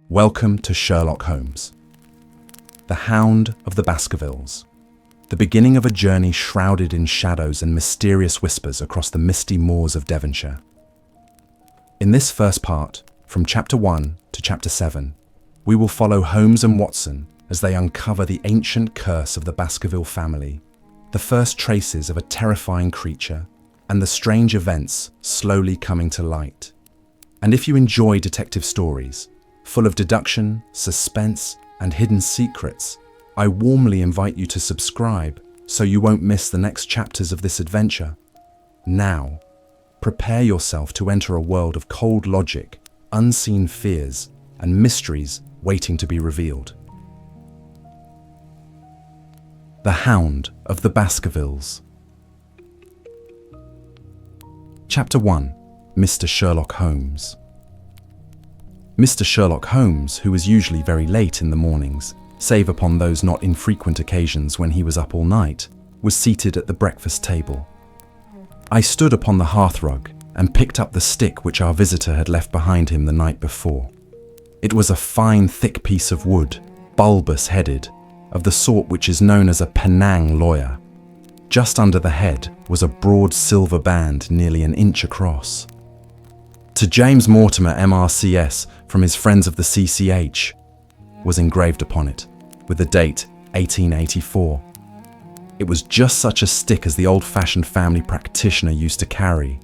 Welcome to Sherlock Holmes, the Hound of the Baskervilles, the beginning of a journey shrouded in shadows and mysterious whispers across the misty moors of Devonshire. In this first part, from Chapter 1 to Chapter 7, we will follow Holmes and Watson as they uncover the ancient curse of the Baskerville family, the first traces of a terrifying creature, and the strange events slowly coming to light. And if you enjoy detective stories, full of deduction, suspense, and hidden secrets, I warmly invite you to subscribe so you won't miss the next chapters of this adventure. Now, prepare yourself to enter a world of cold logic, unseen fears, and mysteries waiting to be revealed. The Hound of the Baskervilles. Chapter 1. Mr. Sherlock Holmes. Mr. Sherlock Holmes, who was usually very late in the mornings, save upon those not infrequent occasions when he was up all night, was seated at the breakfast table. I stood upon the hearthrug and picked up the stick which our visitor had left behind him the night before. It was a fine, thick piece of wood, bulbous-headed, of the sort which is known as a Penang lawyer. Just under the head was a broad silver band nearly an inch across. To James Mortimer, MRCS, from his friends of the CCH, was engraved upon it, with the date 1884. It was just such a stick as the old-fashioned family practitioner used to carry,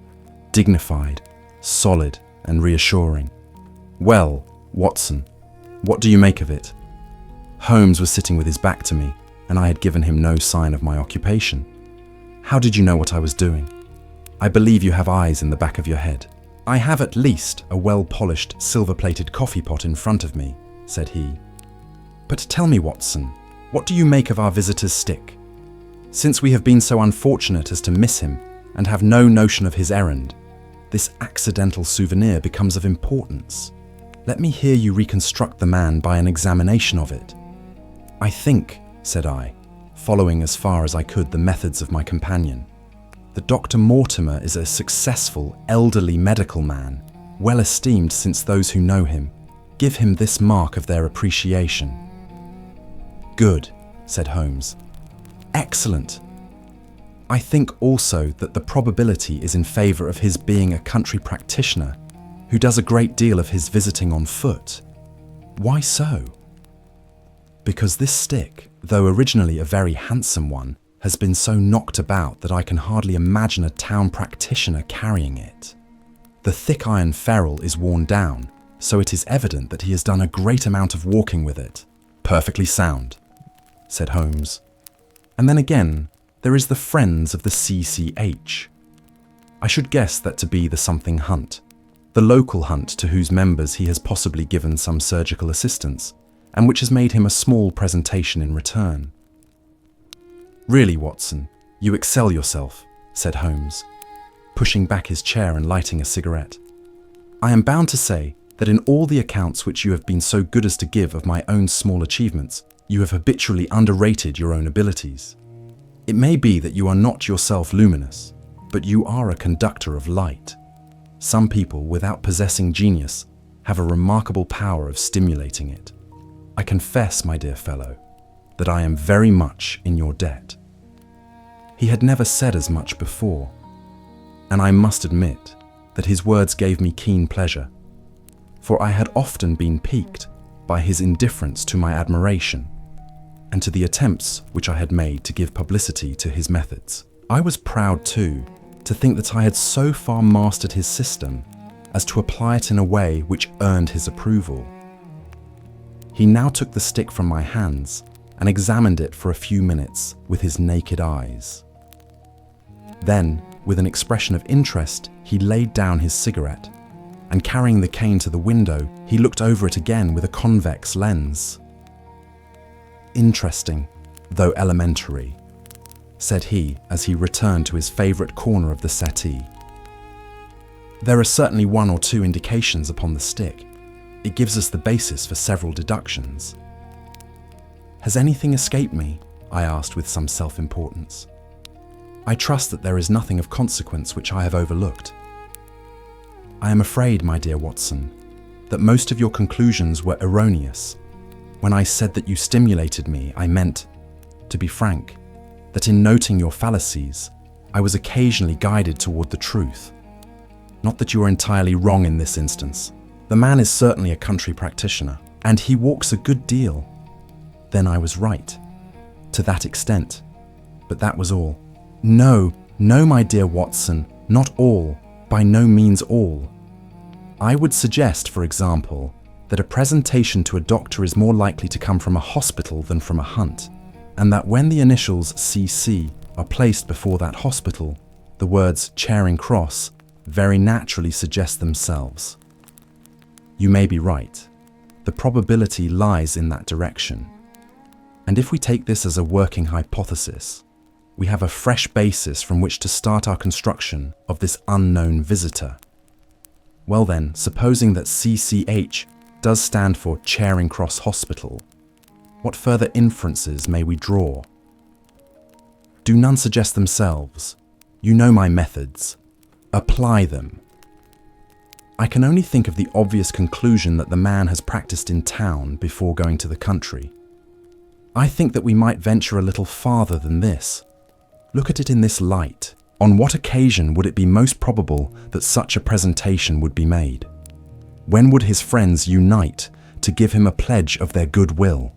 dignified, solid, and reassuring. "Well, Watson, what do you make of it?" Holmes was sitting with his back to me, and I had given him no sign of my occupation. "How did you know what I was doing? I believe you have eyes in the back of your head." "I have at least a well-polished, silver-plated coffee pot in front of me," said he. "But tell me, Watson, what do you make of our visitor's stick? Since we have been so unfortunate as to miss him and have no notion of his errand, this accidental souvenir becomes of importance. Let me hear you reconstruct the man by an examination of it." "I think," said I, following as far as I could the methods of my companion, "that Dr. Mortimer is a successful, elderly medical man, well esteemed since those who know him give him this mark of their appreciation." "Good," said Holmes. "Excellent. I think also that the probability is in favour of his being a country practitioner who does a great deal of his visiting on foot." "Why so?" "Because this stick, though originally a very handsome one, has been so knocked about that I can hardly imagine a town practitioner carrying it. The thick iron ferrule is worn down, so it is evident that he has done a great amount of walking with it." "Perfectly sound," said Holmes. "And then again, there is the Friends of the CCH. I should guess that to be the something hunt, the local hunt to whose members he has possibly given some surgical assistance, and which has made him a small presentation in return." "Really, Watson, you excel yourself," said Holmes, pushing back his chair and lighting a cigarette. "I am bound to say that in all the accounts which you have been so good as to give of my own small achievements, you have habitually underrated your own abilities. It may be that you are not yourself luminous, but you are a conductor of light. Some people, without possessing genius, have a remarkable power of stimulating it. I confess, my dear fellow, that I am very much in your debt." He had never said as much before, and I must admit that his words gave me keen pleasure, for I had often been piqued by his indifference to my admiration and to the attempts which I had made to give publicity to his methods. I was proud, too, to think that I had so far mastered his system as to apply it in a way which earned his approval. He now took the stick from my hands and examined it for a few minutes with his naked eyes. Then, with an expression of interest, he laid down his cigarette, and carrying the cane to the window, he looked over it again with a convex lens. "Interesting, though elementary," said he as he returned to his favourite corner of the settee. "There are certainly one or two indications upon the stick. It gives us the basis for several deductions." "Has anything escaped me?" I asked with some self-importance. "I trust that there is nothing of consequence which I have overlooked." "I am afraid, my dear Watson, that most of your conclusions were erroneous. When I said that you stimulated me, I meant, to be frank, that in noting your fallacies, I was occasionally guided toward the truth. Not that you are entirely wrong in this instance. The man is certainly a country practitioner, and he walks a good deal. Then I was right, to that extent. But that was all. No, my dear Watson, not all, by no means all. I would suggest, for example, that a presentation to a doctor is more likely to come from a hospital than from a hunt, and that when the initials CC are placed before that hospital, the words Charing Cross very naturally suggest themselves. You may be right. The probability lies in that direction. And if we take this as a working hypothesis, we have a fresh basis from which to start our construction of this unknown visitor. Well then, supposing that CCH does stand for Charing Cross Hospital, what further inferences may we draw? Do none suggest themselves? You know my methods. Apply them. I can only think of the obvious conclusion that the man has practiced in town before going to the country. I think that we might venture a little farther than this. Look at it in this light. On what occasion would it be most probable that such a presentation would be made? When would his friends unite to give him a pledge of their goodwill?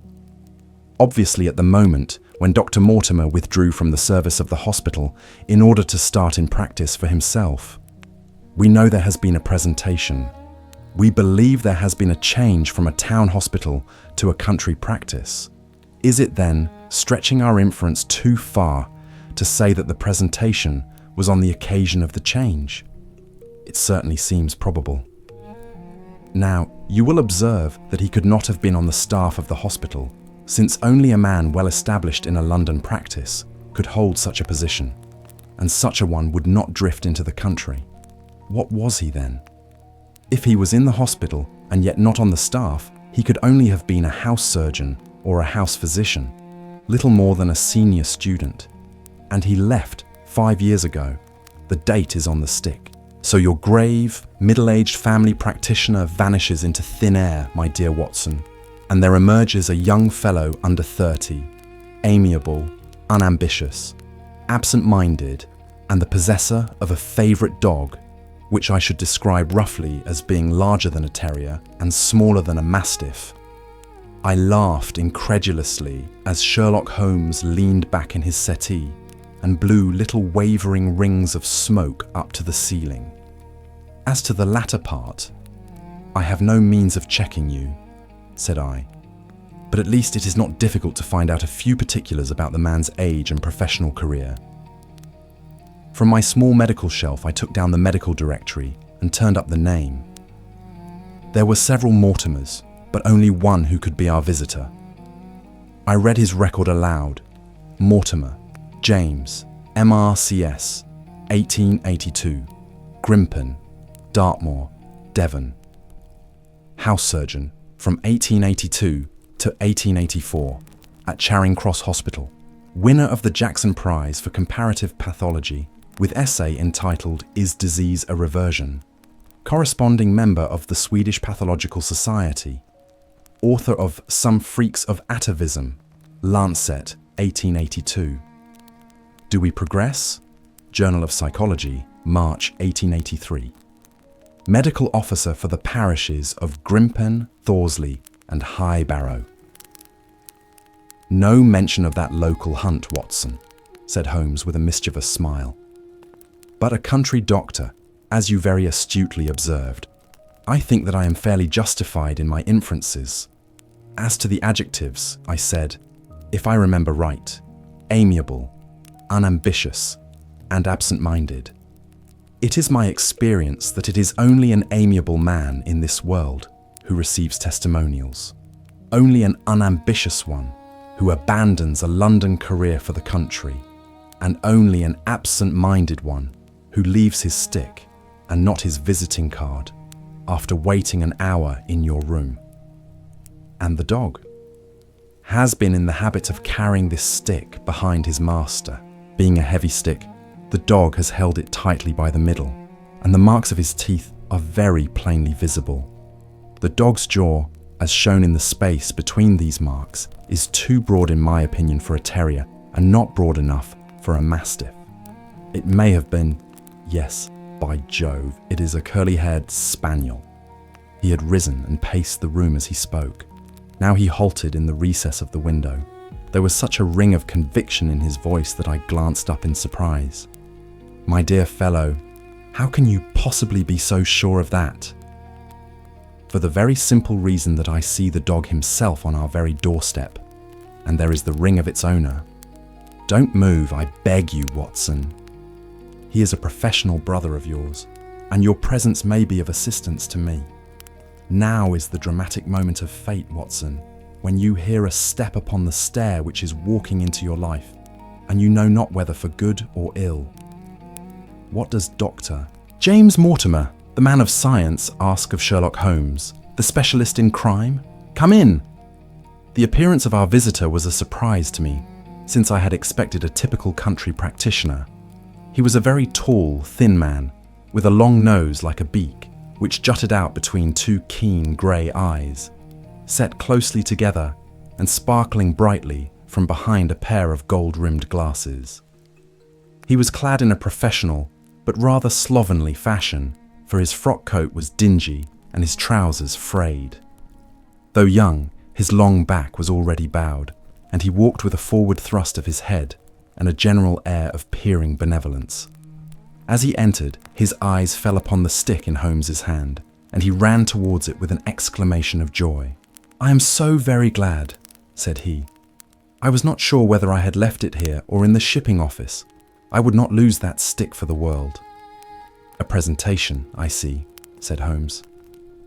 Obviously at the moment when Dr. Mortimer withdrew from the service of the hospital in order to start in practice for himself. We know there has been a presentation. We believe there has been a change from a town hospital to a country practice. Is it then stretching our inference too far to say that the presentation was on the occasion of the change? It certainly seems probable. Now, you will observe that he could not have been on the staff of the hospital, since only a man well established in a London practice could hold such a position, and such a one would not drift into the country. What was he then? If he was in the hospital and yet not on the staff, he could only have been a house surgeon or a house physician, little more than a senior student. And he left 5 years ago. The date is on the stick. So your grave, middle-aged family practitioner vanishes into thin air, my dear Watson, and there emerges a young fellow under 30, amiable, unambitious, absent-minded, and the possessor of a favourite dog, which I should describe roughly as being larger than a terrier and smaller than a mastiff. I laughed incredulously as Sherlock Holmes leaned back in his settee and blew little wavering rings of smoke up to the ceiling. As to the latter part, I have no means of checking you, said I, but at least it is not difficult to find out a few particulars about the man's age and professional career. From my small medical shelf, I took down the medical directory and turned up the name. There were several Mortimers, but only one who could be our visitor. I read his record aloud. Mortimer, James, MRCS, 1882, Grimpen, Dartmoor, Devon. House surgeon from 1882 to 1884 at Charing Cross Hospital. Winner of the Jackson Prize for Comparative Pathology with essay entitled Is Disease a Reversion? Corresponding member of the Swedish Pathological Society. Author of Some Freaks of Atavism, Lancet, 1882. Do we progress? Journal of Psychology, March 1883. Medical officer for the parishes of Grimpen, Thorsley and High Barrow. No mention of that local hunt, Watson, said Holmes with a mischievous smile. But a country doctor, as you very astutely observed. I think that I am fairly justified in my inferences. As to the adjectives, I said, if I remember right, amiable, unambitious, and absent-minded. It is my experience that it is only an amiable man in this world who receives testimonials, only an unambitious one who abandons a London career for the country, and only an absent-minded one who leaves his stick and not his visiting card after waiting an hour in your room. And the dog has been in the habit of carrying this stick behind his master. Being a heavy stick, the dog has held it tightly by the middle, and the marks of his teeth are very plainly visible. The dog's jaw, as shown in the space between these marks, is too broad in my opinion for a terrier and not broad enough for a mastiff. It may have been, yes, by Jove, it is a curly-haired spaniel. He had risen and paced the room as he spoke. Now he halted in the recess of the window. There was such a ring of conviction in his voice that I glanced up in surprise. My dear fellow, how can you possibly be so sure of that? For the very simple reason that I see the dog himself on our very doorstep, and there is the ring of its owner. Don't move, I beg you, Watson. He is a professional brother of yours, and your presence may be of assistance to me. Now is the dramatic moment of fate, Watson, when you hear a step upon the stair which is walking into your life, and you know not whether for good or ill. What does Dr. James Mortimer, the man of science, ask of Sherlock Holmes, the specialist in crime? Come in! The appearance of our visitor was a surprise to me, since I had expected a typical country practitioner. He was a very tall, thin man, with a long nose like a beak, which jutted out between two keen grey eyes, set closely together and sparkling brightly from behind a pair of gold-rimmed glasses. He was clad in a professional, but rather slovenly fashion, for his frock coat was dingy and his trousers frayed. Though young, his long back was already bowed, and he walked with a forward thrust of his head and a general air of peering benevolence. As he entered, his eyes fell upon the stick in Holmes's hand, and he ran towards it with an exclamation of joy. "I am so very glad," said he. "I was not sure whether I had left it here or in the shipping office. I would not lose that stick for the world." "A presentation, I see," said Holmes.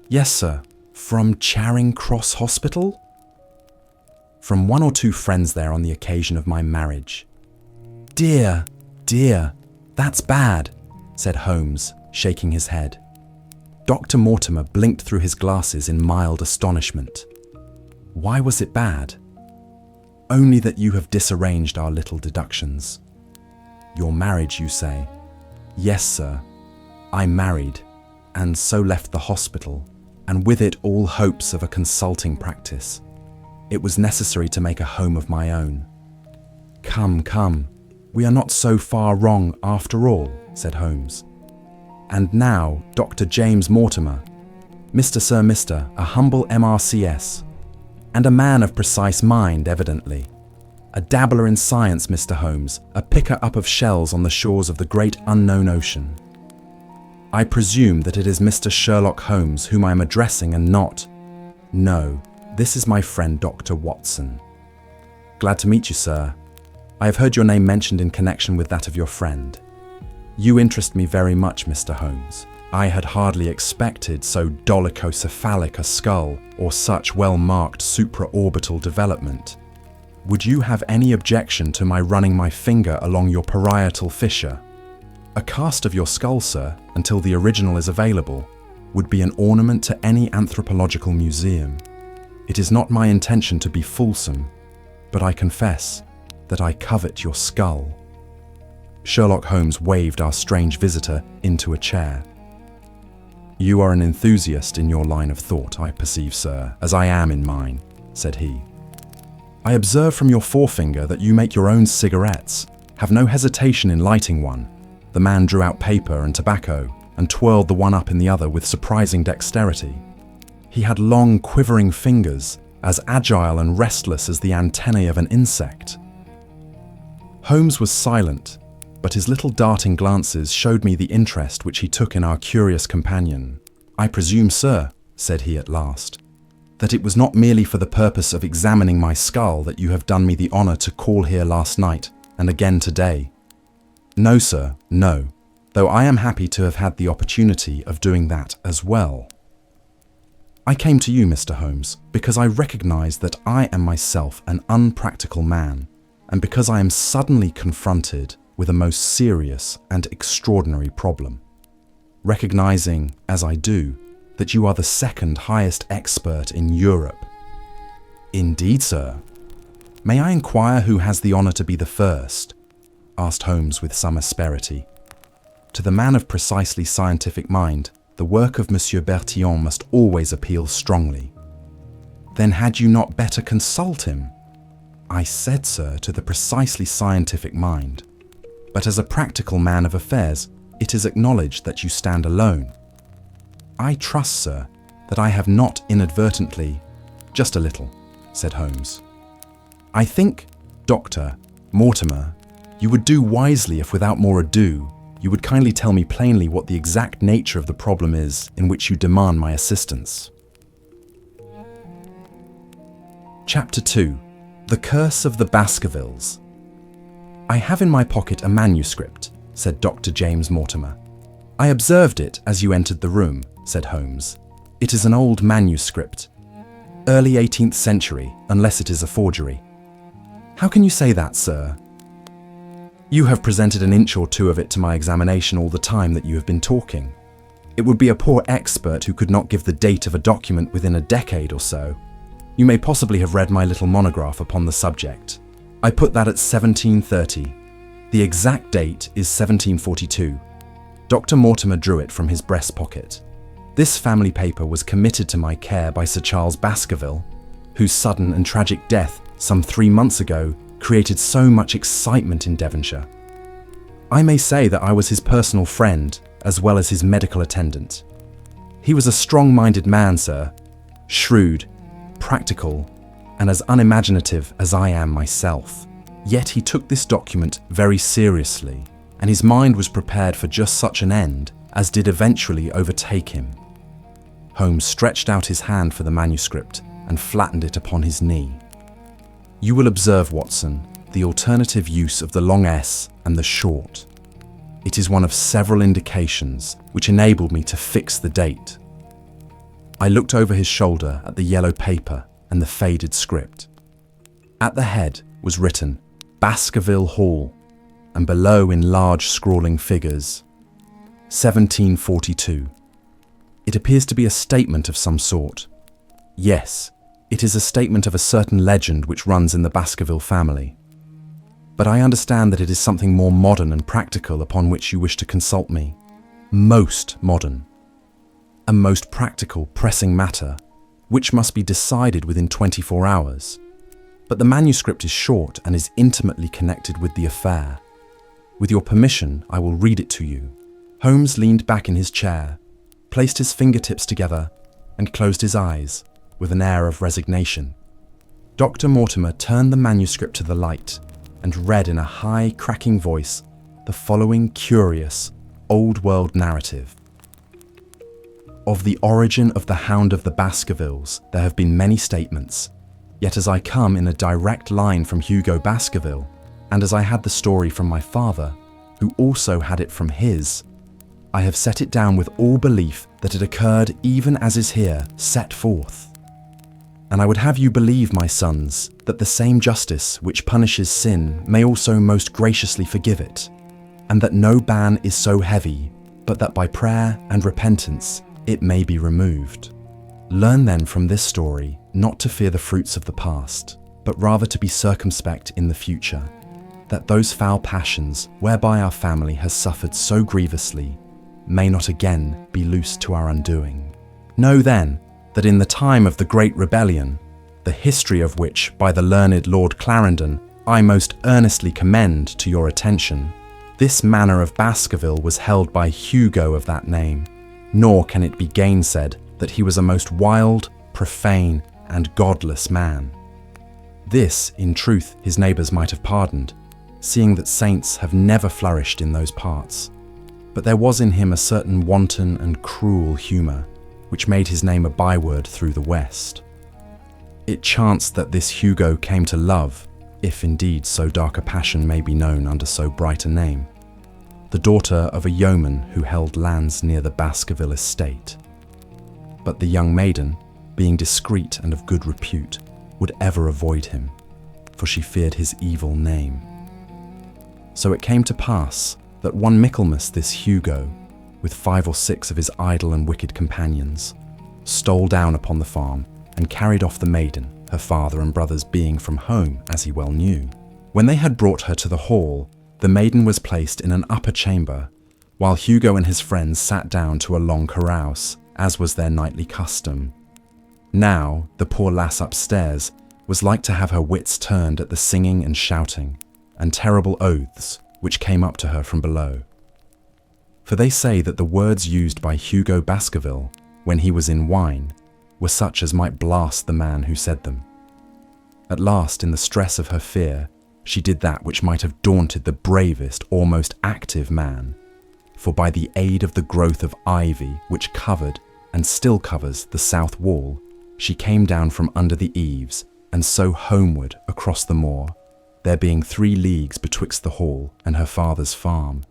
"Yes, sir. From Charing Cross Hospital?" "From one or two friends there on the occasion of my marriage." "Dear, dear, that's bad," said Holmes, shaking his head. Dr. Mortimer blinked through his glasses in mild astonishment. "Why was it bad?" "Only that you have disarranged our little deductions." "Your marriage, you say?" "Yes, sir. I married, and so left the hospital, and with it all hopes of a consulting practice. It was necessary to make a home of my own." "Come, come, we are not so far wrong after all," said Holmes. "And now, Dr. James Mortimer, Mr. a humble MRCS, and a man of precise mind, evidently. A dabbler in science, Mr. Holmes, a picker-up of shells on the shores of the great unknown ocean. I presume that it is Mr. Sherlock Holmes whom I am addressing and not... No, this is my friend Dr. Watson." "Glad to meet you, sir. I have heard your name mentioned in connection with that of your friend. You interest me very much, Mr. Holmes. I had hardly expected so dolichocephalic a skull or such well-marked supraorbital development. Would you have any objection to my running my finger along your parietal fissure? A cast of your skull, sir, until the original is available, would be an ornament to any anthropological museum. It is not my intention to be fulsome, but I confess that I covet your skull." Sherlock Holmes waved our strange visitor into a chair. "You are an enthusiast in your line of thought, I perceive, sir, as I am in mine," said he. "I observe from your forefinger that you make your own cigarettes, have no hesitation in lighting one." The man drew out paper and tobacco and twirled the one up in the other with surprising dexterity. He had long, quivering fingers, as agile and restless as the antennae of an insect. Holmes was silent, but his little darting glances showed me the interest which he took in our curious companion. "I presume, sir," said he at last, "that it was not merely for the purpose of examining my skull that you have done me the honour to call here last night and again today." "No, sir, no, though I am happy to have had the opportunity of doing that as well. I came to you, Mr. Holmes, because I recognise that I am myself an unpractical man, and because I am suddenly confronted with a most serious and extraordinary problem. Recognising, as I do, that you are the second highest expert in Europe." "Indeed, sir. May I inquire who has the honour to be the first?" asked Holmes with some asperity. To the man of precisely scientific mind, the work of Monsieur Bertillon must always appeal strongly. Then had you not better consult him? I said, sir, to the precisely scientific mind. But as a practical man of affairs, it is acknowledged that you stand alone. I trust, sir, that I have not inadvertently, just a little, said Holmes. I think, Dr. Mortimer, you would do wisely if without more ado, you would kindly tell me plainly what the exact nature of the problem is in which you demand my assistance. Chapter 2. The Curse of the Baskervilles. I have in my pocket a manuscript, said Dr. James Mortimer. I observed it as you entered the room, said Holmes. It is an old manuscript, early 18th century, unless it is a forgery. How can you say that, sir? You have presented an inch or two of it to my examination all the time that you have been talking. It would be a poor expert who could not give the date of a document within a decade or so. You may possibly have read my little monograph upon the subject. I put that at 1730. The exact date is 1742. Dr. Mortimer drew it from his breast pocket. This family paper was committed to my care by Sir Charles Baskerville, whose sudden and tragic death some 3 months ago created so much excitement in Devonshire. I may say that I was his personal friend as well as his medical attendant. He was a strong-minded man, sir, shrewd, practical, and as unimaginative as I am myself. Yet he took this document very seriously, and his mind was prepared for just such an end as did eventually overtake him. Holmes stretched out his hand for the manuscript and flattened it upon his knee. You will observe, Watson, the alternative use of the long S and the short. It is one of several indications which enabled me to fix the date. I looked over his shoulder at the yellow paper and the faded script. At the head was written Baskerville Hall, and below in large scrawling figures, 1742. It appears to be a statement of some sort. Yes, it is a statement of a certain legend which runs in the Baskerville family. But I understand that it is something more modern and practical upon which you wish to consult me. Most modern. A most practical, pressing matter, which must be decided within 24 hours. But the manuscript is short and is intimately connected with the affair. With your permission, I will read it to you. Holmes leaned back in his chair, placed his fingertips together, and closed his eyes, with an air of resignation. Dr. Mortimer turned the manuscript to the light and read in a high, cracking voice the following curious, old-world narrative. Of the origin of the Hound of the Baskervilles, there have been many statements, yet as I come in a direct line from Hugo Baskerville, and as I had the story from my father, who also had it from his, I have set it down with all belief that it occurred even as is here set forth. And I would have you believe, my sons, that the same justice which punishes sin may also most graciously forgive it, and that no ban is so heavy, but that by prayer and repentance it may be removed. Learn then from this story not to fear the fruits of the past, but rather to be circumspect in the future, that those foul passions whereby our family has suffered so grievously may not again be loosed to our undoing. Know then that in the time of the Great Rebellion, the history of which by the learned Lord Clarendon I most earnestly commend to your attention, this manor of Baskerville was held by Hugo of that name, nor can it be gainsaid that he was a most wild, profane, and godless man. This, in truth, his neighbours might have pardoned, seeing that saints have never flourished in those parts. But there was in him a certain wanton and cruel humour, which made his name a byword through the West. It chanced that this Hugo came to love, if indeed so dark a passion may be known under so bright a name, the daughter of a yeoman who held lands near the Baskerville estate. But the young maiden, being discreet and of good repute, would ever avoid him, for she feared his evil name. So it came to pass that one Michaelmas this Hugo, with 5 or 6 of his idle and wicked companions, stole down upon the farm and carried off the maiden, her father and brothers being from home, as he well knew. When they had brought her to the hall, the maiden was placed in an upper chamber, while Hugo and his friends sat down to a long carouse, as was their nightly custom. Now, the poor lass upstairs was like to have her wits turned at the singing and shouting, and terrible oaths which came up to her from below. For they say that the words used by Hugo Baskerville when he was in wine were such as might blast the man who said them. At last, in the stress of her fear, she did that which might have daunted the bravest or most active man, for by the aid of the growth of ivy which covered and still covers the south wall, she came down from under the eaves, and so homeward across the moor, there being 3 leagues betwixt the hall and her father's farm.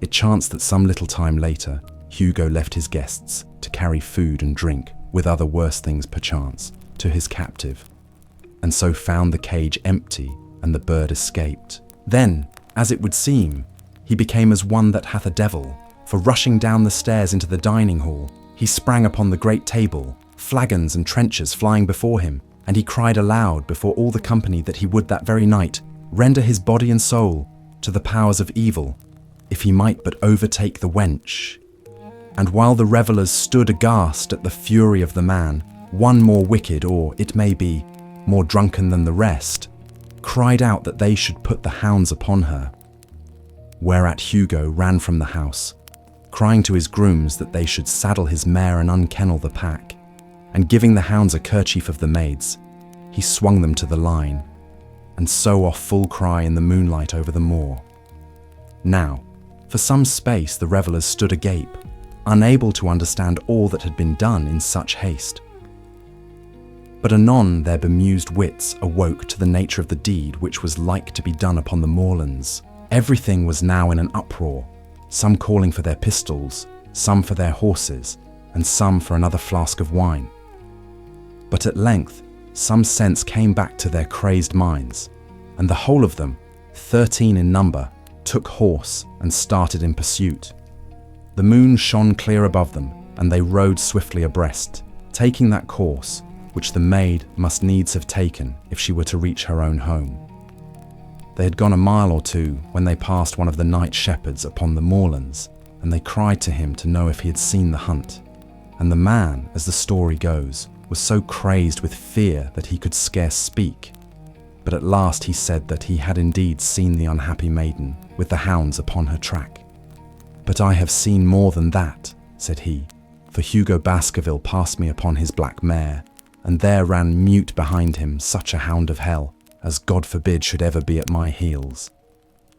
It chanced that some little time later, Hugo left his guests to carry food and drink, with other worse things perchance, to his captive, and so found the cage empty and the bird escaped. Then, as it would seem, he became as one that hath a devil, for rushing down the stairs into the dining hall, he sprang upon the great table, flagons and trenchers flying before him, and he cried aloud before all the company that he would that very night render his body and soul to the powers of evil, if he might but overtake the wench. And while the revellers stood aghast at the fury of the man, one more wicked, or, it may be, more drunken than the rest, cried out that they should put the hounds upon her. Whereat Hugo ran from the house, crying to his grooms that they should saddle his mare and unkennel the pack, and giving the hounds a kerchief of the maid's, he swung them to the line, and so off full cry in the moonlight over the moor. Now, for some space the revellers stood agape, unable to understand all that had been done in such haste. But anon their bemused wits awoke to the nature of the deed which was like to be done upon the moorlands. Everything was now in an uproar, some calling for their pistols, some for their horses, and some for another flask of wine. But at length some sense came back to their crazed minds, and the whole of them, 13 in number, took horse and started in pursuit. The moon shone clear above them, and they rode swiftly abreast, taking that course which the maid must needs have taken if she were to reach her own home. They had gone a mile or 2 when they passed one of the night shepherds upon the moorlands, and they cried to him to know if he had seen the hunt. And the man, as the story goes, was so crazed with fear that he could scarce speak. But at last he said that he had indeed seen the unhappy maiden with the hounds upon her track. "But I have seen more than that," said he, "for Hugo Baskerville passed me upon his black mare, and there ran mute behind him such a hound of hell as God forbid should ever be at my heels."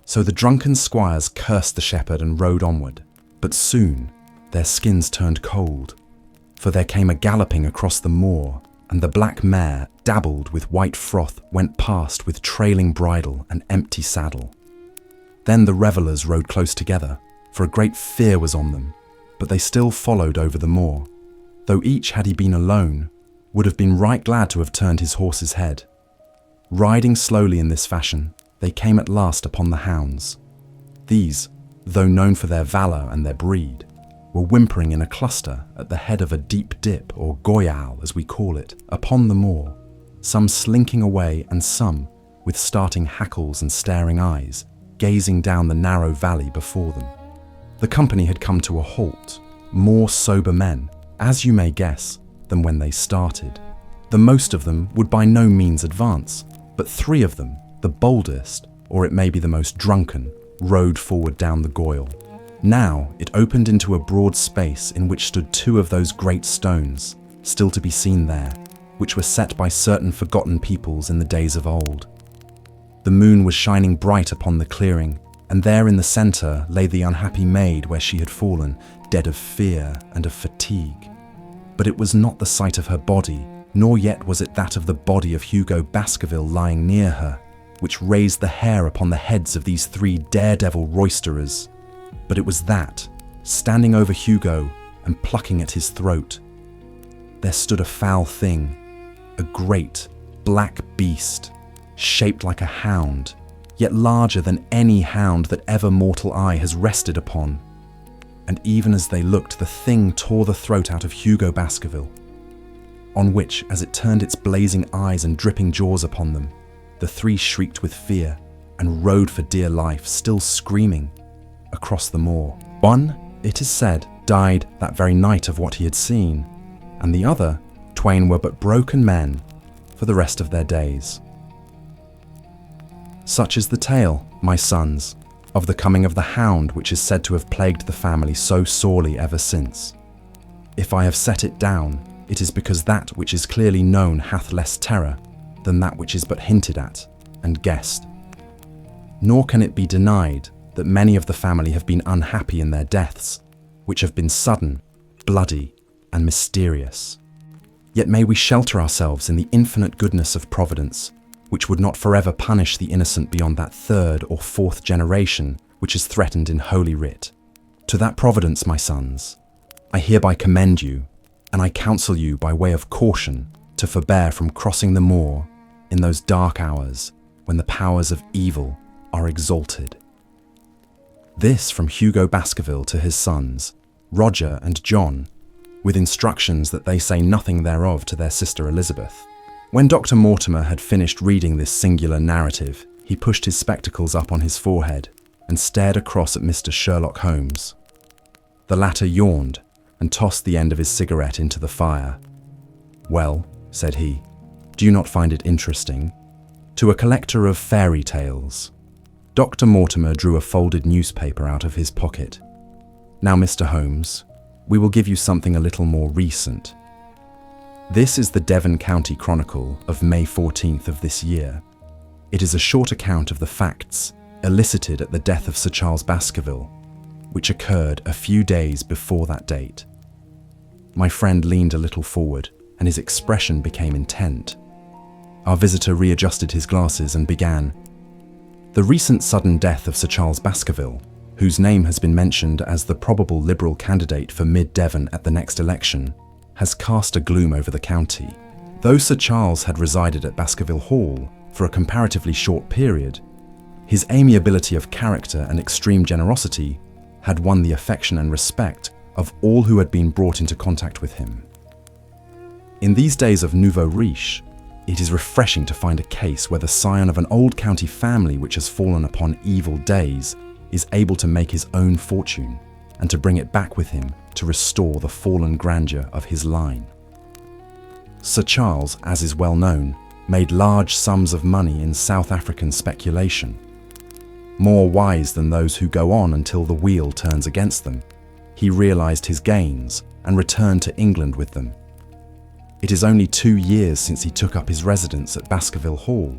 So the drunken squires cursed the shepherd and rode onward, but soon their skins turned cold, for there came a galloping across the moor, and the black mare, dabbled with white froth, went past with trailing bridle and empty saddle. Then the revellers rode close together, for a great fear was on them, but they still followed over the moor, though each, had he been alone, would have been right glad to have turned his horse's head. Riding slowly in this fashion, they came at last upon the hounds. These, though known for their valour and their breed, were whimpering in a cluster at the head of a deep dip, or goyal as we call it, upon the moor, some slinking away and some, with starting hackles and staring eyes, gazing down the narrow valley before them. The company had come to a halt, more sober men, as you may guess, than when they started. The most of them would by no means advance, but 3 of them, the boldest, or it may be the most drunken, rode forward down the goyal. Now it opened into a broad space in which stood 2 of those great stones, still to be seen there, which were set by certain forgotten peoples in the days of old. The moon was shining bright upon the clearing, and there in the centre lay the unhappy maid where she had fallen, dead of fear and of fatigue. But it was not the sight of her body, nor yet was it that of the body of Hugo Baskerville lying near her, which raised the hair upon the heads of these 3 daredevil roisterers. But it was that, standing over Hugo and plucking at his throat, there stood a foul thing, a great black beast, shaped like a hound, yet larger than any hound that ever mortal eye has rested upon. And even as they looked, the thing tore the throat out of Hugo Baskerville, on which, as it turned its blazing eyes and dripping jaws upon them, the 3 shrieked with fear and rode for dear life, still screaming, across the moor. One, it is said, died that very night of what he had seen, and the other, twain were but broken men for the rest of their days. Such is the tale, my sons, of the coming of the Hound, which is said to have plagued the family so sorely ever since. If I have set it down, it is because that which is clearly known hath less terror than that which is but hinted at and guessed. Nor can it be denied that many of the family have been unhappy in their deaths, which have been sudden, bloody, and mysterious. Yet may we shelter ourselves in the infinite goodness of Providence, which would not forever punish the innocent beyond that third or fourth generation which is threatened in Holy Writ. To that Providence, my sons, I hereby commend you, and I counsel you by way of caution to forbear from crossing the moor in those dark hours when the powers of evil are exalted. This from Hugo Baskerville to his sons, Roger and John, with instructions that they say nothing thereof to their sister Elizabeth. When Dr. Mortimer had finished reading this singular narrative, he pushed his spectacles up on his forehead and stared across at Mr. Sherlock Holmes. The latter yawned and tossed the end of his cigarette into the fire. "Well," said he, "do you not find it interesting? To a collector of fairy tales." Dr. Mortimer drew a folded newspaper out of his pocket. "Now, Mr. Holmes, we will give you something a little more recent. This is the Devon County Chronicle of May 14th of this year. It is a short account of the facts elicited at the death of Sir Charles Baskerville, which occurred a few days before that date." My friend leaned a little forward, and his expression became intent. Our visitor readjusted his glasses and began. "The recent sudden death of Sir Charles Baskerville, whose name has been mentioned as the probable Liberal candidate for Mid-Devon at the next election, has cast a gloom over the county. Though Sir Charles had resided at Baskerville Hall for a comparatively short period, his amiability of character and extreme generosity had won the affection and respect of all who had been brought into contact with him. In these days of nouveau riche, it is refreshing to find a case where the scion of an old county family which has fallen upon evil days is able to make his own fortune and to bring it back with him to restore the fallen grandeur of his line. Sir Charles, as is well known, made large sums of money in South African speculation. More wise than those who go on until the wheel turns against them, he realized his gains and returned to England with them. It is only 2 years since he took up his residence at Baskerville Hall,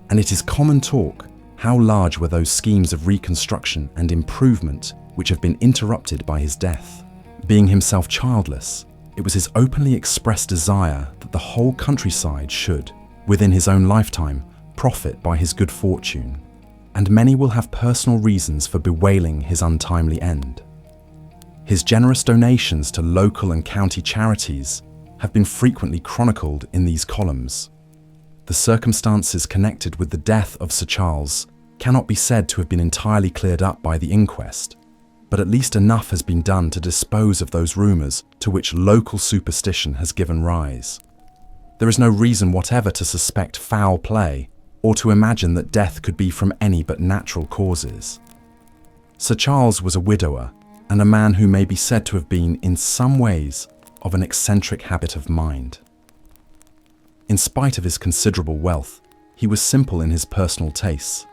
and it is common talk how large were those schemes of reconstruction and improvement which have been interrupted by his death. Being himself childless, it was his openly expressed desire that the whole countryside should, within his own lifetime, profit by his good fortune, and many will have personal reasons for bewailing his untimely end. His generous donations to local and county charities have been frequently chronicled in these columns. The circumstances connected with the death of Sir Charles cannot be said to have been entirely cleared up by the inquest, but at least enough has been done to dispose of those rumours to which local superstition has given rise. There is no reason whatever to suspect foul play or to imagine that death could be from any but natural causes. Sir Charles was a widower and a man who may be said to have been, in some ways, of an eccentric habit of mind. In spite of his considerable wealth, he was simple in his personal tastes,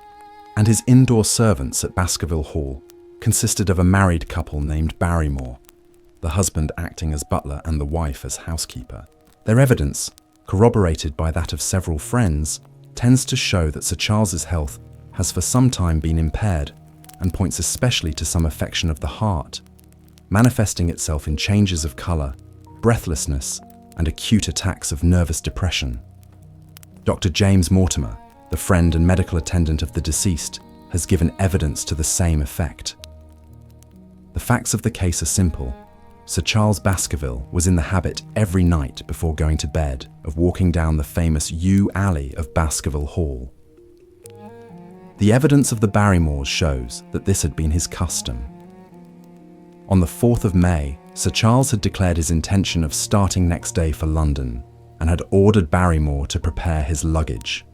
and his indoor servants at Baskerville Hall consisted of a married couple named Barrymore, the husband acting as butler and the wife as housekeeper. Their evidence, corroborated by that of several friends, tends to show that Sir Charles's health has for some time been impaired and points especially to some affection of the heart, manifesting itself in changes of colour, breathlessness, and acute attacks of nervous depression. Dr. James Mortimer, the friend and medical attendant of the deceased, has given evidence to the same effect. The facts of the case are simple. Sir Charles Baskerville was in the habit every night before going to bed of walking down the famous yew alley of Baskerville Hall. The evidence of the Barrymores shows that this had been his custom. On the 4th of May, Sir Charles had declared his intention of starting next day for London and had ordered Barrymore to prepare his luggage.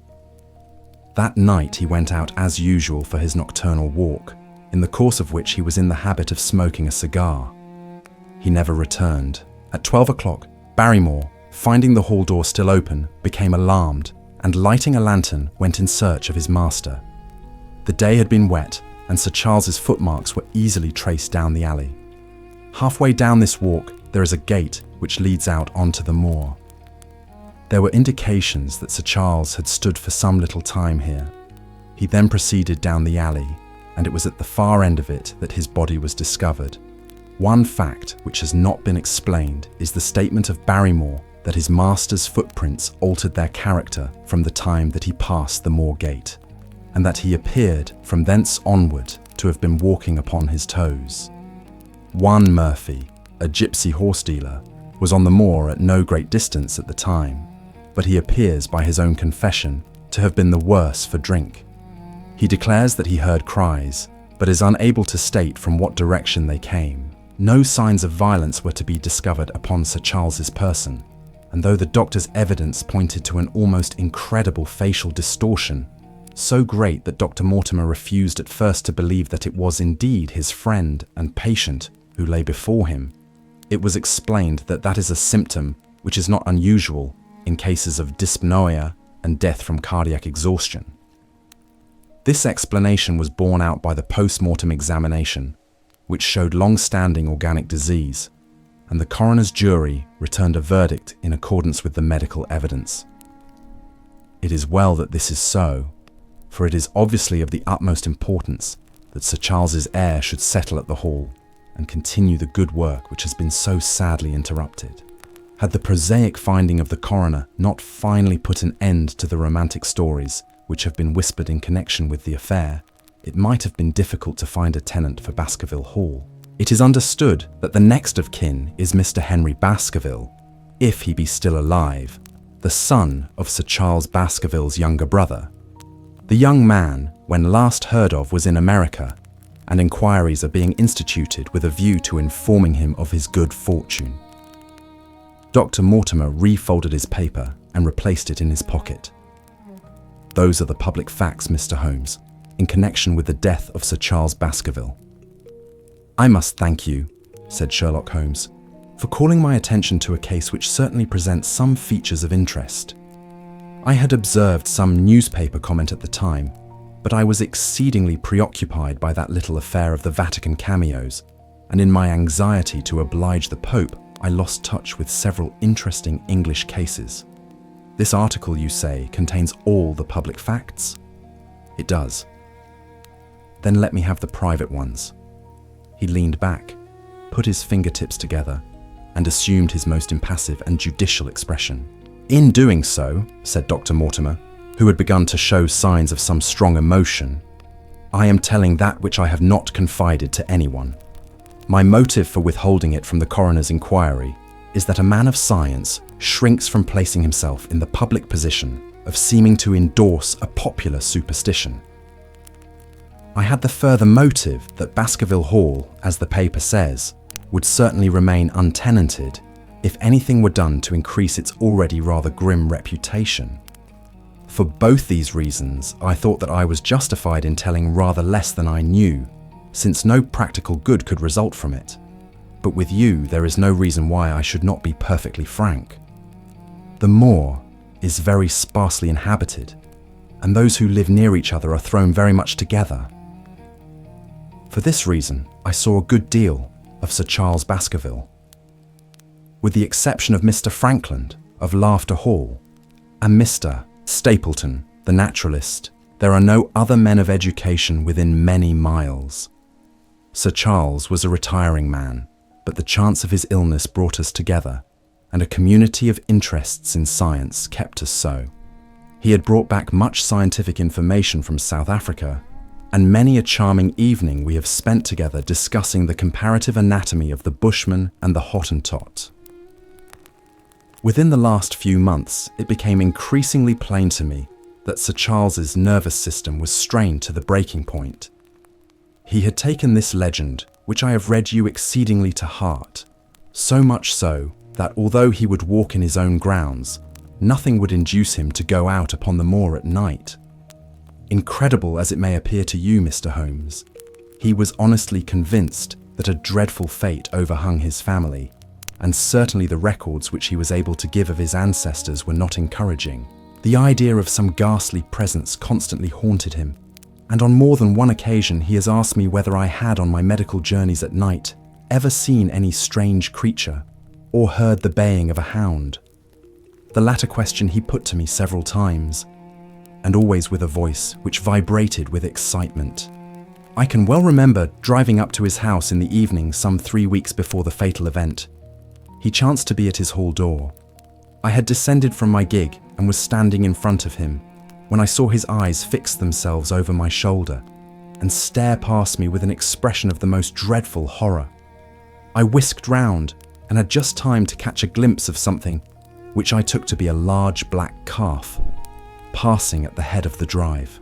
That night he went out as usual for his nocturnal walk, in the course of which he was in the habit of smoking a cigar. He never returned. At 12 o'clock, Barrymore, finding the hall door still open, became alarmed and, lighting a lantern, went in search of his master. The day had been wet, and Sir Charles's footmarks were easily traced down the alley. Halfway down this walk, there is a gate which leads out onto the moor. There were indications that Sir Charles had stood for some little time here. He then proceeded down the alley, and it was at the far end of it that his body was discovered. One fact which has not been explained is the statement of Barrymore that his master's footprints altered their character from the time that he passed the moor gate, and that he appeared from thence onward to have been walking upon his toes. One Murphy, a gypsy horse dealer, was on the moor at no great distance at the time, but he appears by his own confession to have been the worse for drink. He declares that he heard cries, but is unable to state from what direction they came. No signs of violence were to be discovered upon Sir Charles's person, and though the doctor's evidence pointed to an almost incredible facial distortion, so great that Dr. Mortimer refused at first to believe that it was indeed his friend and patient who lay before him, it was explained that that is a symptom which is not unusual in cases of dyspnoea and death from cardiac exhaustion. This explanation was borne out by the post-mortem examination, which showed long-standing organic disease, and the coroner's jury returned a verdict in accordance with the medical evidence. It is well that this is so, for it is obviously of the utmost importance that Sir Charles's heir should settle at the Hall and continue the good work which has been so sadly interrupted. Had the prosaic finding of the coroner not finally put an end to the romantic stories which have been whispered in connection with the affair, it might have been difficult to find a tenant for Baskerville Hall. It is understood that the next of kin is Mr. Henry Baskerville, if he be still alive, the son of Sir Charles Baskerville's younger brother. The young man, when last heard of, was in America, and inquiries are being instituted with a view to informing him of his good fortune. Dr. Mortimer refolded his paper and replaced it in his pocket. Those are the public facts, Mr. Holmes, in connection with the death of Sir Charles Baskerville. I must thank you, said Sherlock Holmes, for calling my attention to a case which certainly presents some features of interest. I had observed some newspaper comment at the time, but I was exceedingly preoccupied by that little affair of the Vatican cameos, and in my anxiety to oblige the Pope, I lost touch with several interesting English cases. This article, you say, contains all the public facts? It does. Then let me have the private ones. He leaned back, put his fingertips together, and assumed his most impassive and judicial expression. In doing so, said Dr. Mortimer, who had begun to show signs of some strong emotion, I am telling that which I have not confided to anyone. My motive for withholding it from the coroner's inquiry is that a man of science shrinks from placing himself in the public position of seeming to endorse a popular superstition. I had the further motive that Baskerville Hall, as the paper says, would certainly remain untenanted if anything were done to increase its already rather grim reputation. For both these reasons, I thought that I was justified in telling rather less than I knew, since no practical good could result from it. But with you, there is no reason why I should not be perfectly frank. The moor is very sparsely inhabited, and those who live near each other are thrown very much together. For this reason, I saw a good deal of Sir Charles Baskerville. With the exception of Mr. Frankland of Laughter Hall and Mr. Stapleton, the naturalist, there are no other men of education within many miles. Sir Charles was a retiring man, but the chance of his illness brought us together, and a community of interests in science kept us so. He had brought back much scientific information from South Africa, and many a charming evening we have spent together discussing the comparative anatomy of the Bushman and the Hottentot. Within the last few months, it became increasingly plain to me that Sir Charles's nervous system was strained to the breaking point. He had taken this legend, which I have read you exceedingly to heart, so much so that although he would walk in his own grounds, nothing would induce him to go out upon the moor at night. Incredible as it may appear to you, Mr. Holmes, He was honestly convinced that a dreadful fate overhung his family, and certainly the records which he was able to give of his ancestors were not encouraging. The idea of some ghastly presence constantly haunted him, and on more than one occasion he has asked me whether I had, on my medical journeys at night, ever seen any strange creature, or heard the baying of a hound. The latter question he put to me several times, and always with a voice which vibrated with excitement. I can well remember driving up to his house in the evening some 3 weeks before the fatal event. He chanced to be at his hall door. I had descended from my gig and was standing in front of him when I saw his eyes fix themselves over my shoulder and stare past me with an expression of the most dreadful horror. I whisked round and had just time to catch a glimpse of something which I took to be a large black calf passing at the head of the drive.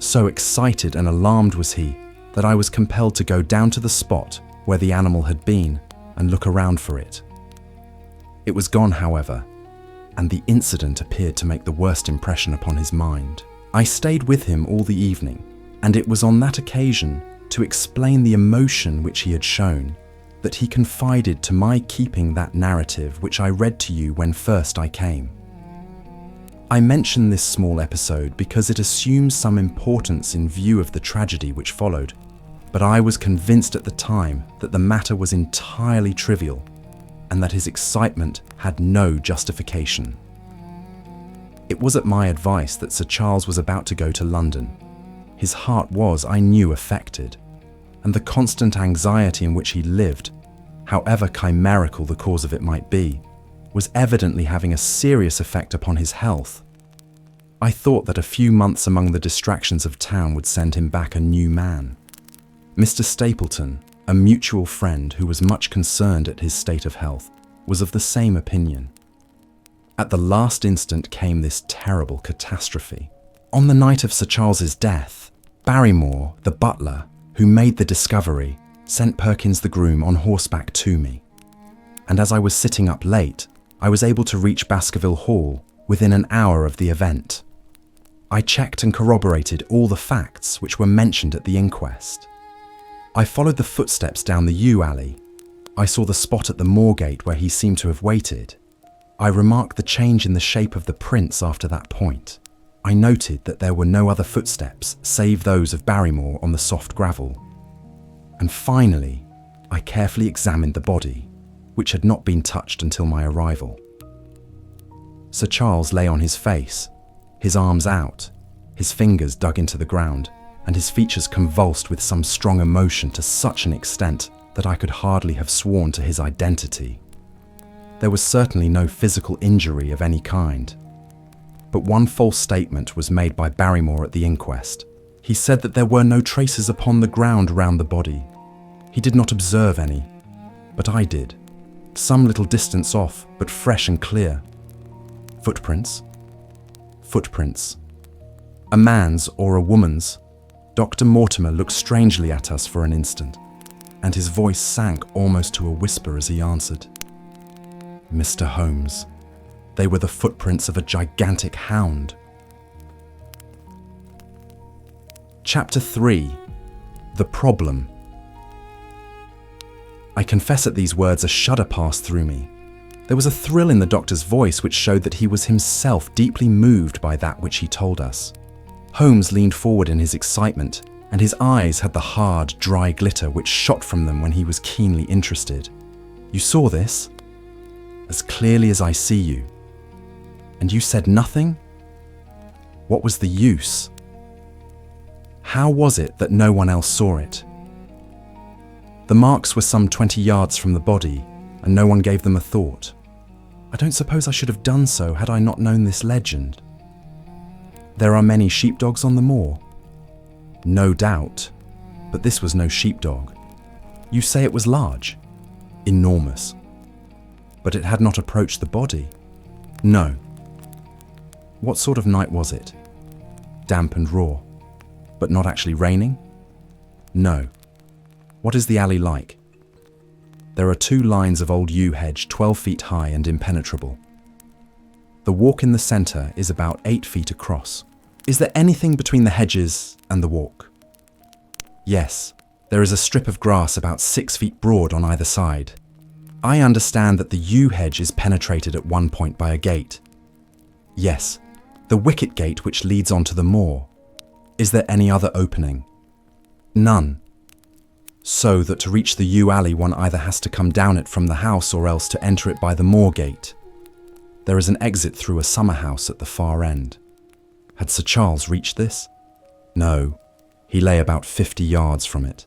So excited and alarmed was he that I was compelled to go down to the spot where the animal had been and look around for it. It was gone, however, and the incident appeared to make the worst impression upon his mind. I stayed with him all the evening, and it was on that occasion, to explain the emotion which he had shown, that he confided to my keeping that narrative which I read to you when first I came. I mention this small episode because it assumes some importance in view of the tragedy which followed, but I was convinced at the time that the matter was entirely trivial and that his excitement had no justification. It was at my advice that Sir Charles was about to go to London. His heart was, I knew, affected, and the constant anxiety in which he lived, however chimerical the cause of it might be, was evidently having a serious effect upon his health. I thought that a few months among the distractions of town would send him back a new man. Mr. Stapleton, a mutual friend who was much concerned at his state of health, was of the same opinion. At the last instant came this terrible catastrophe. On the night of Sir Charles's death, Barrymore, the butler, who made the discovery, sent Perkins the groom on horseback to me. And as I was sitting up late, I was able to reach Baskerville Hall within an hour of the event. I checked and corroborated all the facts which were mentioned at the inquest. I followed the footsteps down the yew alley. I saw the spot at the moorgate where he seemed to have waited. I remarked the change in the shape of the prints after that point. I noted that there were no other footsteps save those of Barrymore on the soft gravel. And finally, I carefully examined the body, which had not been touched until my arrival. Sir Charles lay on his face, his arms out, his fingers dug into the ground, and his features convulsed with some strong emotion to such an extent that I could hardly have sworn to his identity. There was certainly no physical injury of any kind. But one false statement was made by Barrymore at the inquest. He said that there were no traces upon the ground round the body. He did not observe any, but I did. Some little distance off, but fresh and clear. Footprints. Footprints. A man's or a woman's. Dr. Mortimer looked strangely at us for an instant, and his voice sank almost to a whisper as he answered. Mr. Holmes, they were the footprints of a gigantic hound. Chapter 3. The Problem. I confess at these words a shudder passed through me. There was a thrill in the doctor's voice which showed that he was himself deeply moved by that which he told us. Holmes leaned forward in his excitement, and his eyes had the hard, dry glitter which shot from them when he was keenly interested. You saw this? As clearly as I see you. And you said nothing? What was the use? How was it that no one else saw it? The marks were some 20 yards from the body, and no one gave them a thought. I don't suppose I should have done so had I not known this legend. There are many sheepdogs on the moor. No doubt, but this was no sheepdog. You say it was large? Enormous. But it had not approached the body? No. What sort of night was it? Damp and raw. But not actually raining? No. What is the alley like? There are 2 lines of old yew hedge 12 feet high and impenetrable. The walk in the centre is about 8 feet across. Is there anything between the hedges and the walk? Yes, There is a strip of grass about 6 feet broad on either side. I understand that the yew hedge is penetrated at one point by a gate. Yes, the wicket gate which leads onto the moor. Is there any other opening? None. So that to reach the yew alley one either has to come down it from the house or else to enter it by the moor gate. There is an exit through a summer house at the far end. Had Sir Charles reached this? No, he lay about 50 yards from it.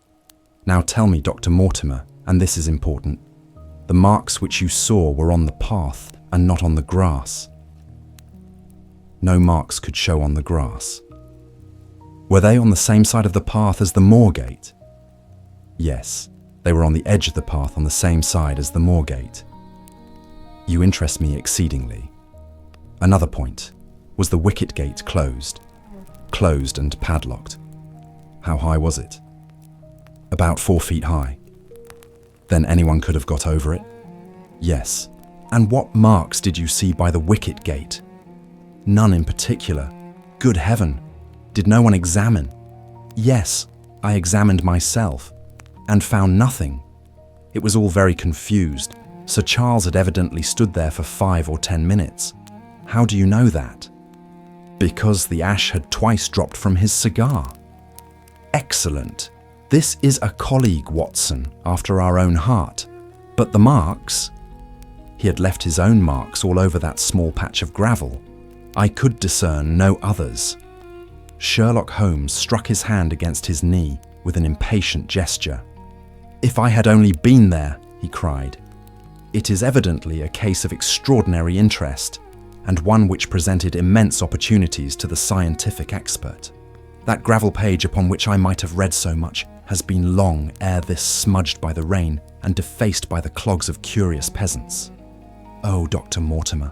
Now tell me, Dr. Mortimer, and this is important, the marks which you saw were on the path and not on the grass. No marks could show on the grass. Were they on the same side of the path as the moor gate? Yes, they were on the edge of the path on the same side as the moor gate. You interest me exceedingly. Another point. Was the wicket gate closed? Closed and padlocked. How high was it? About 4 feet high. Then anyone could have got over it? Yes. And what marks did you see by the wicket gate? None in particular. Good heaven! Did no one examine? Yes, I examined myself, and found nothing. It was all very confused. Sir Charles had evidently stood there for 5 or 10 minutes. How do you know that? Because the ash had twice dropped from his cigar. Excellent. This is a colleague, Watson, after our own heart. But the marks? He had left his own marks all over that small patch of gravel. I could discern no others. Sherlock Holmes struck his hand against his knee with an impatient gesture. If I had only been there, he cried. It is evidently a case of extraordinary interest, and one which presented immense opportunities to the scientific expert. That gravel page upon which I might have read so much has been long ere this smudged by the rain and defaced by the clogs of curious peasants. Oh, Dr. Mortimer,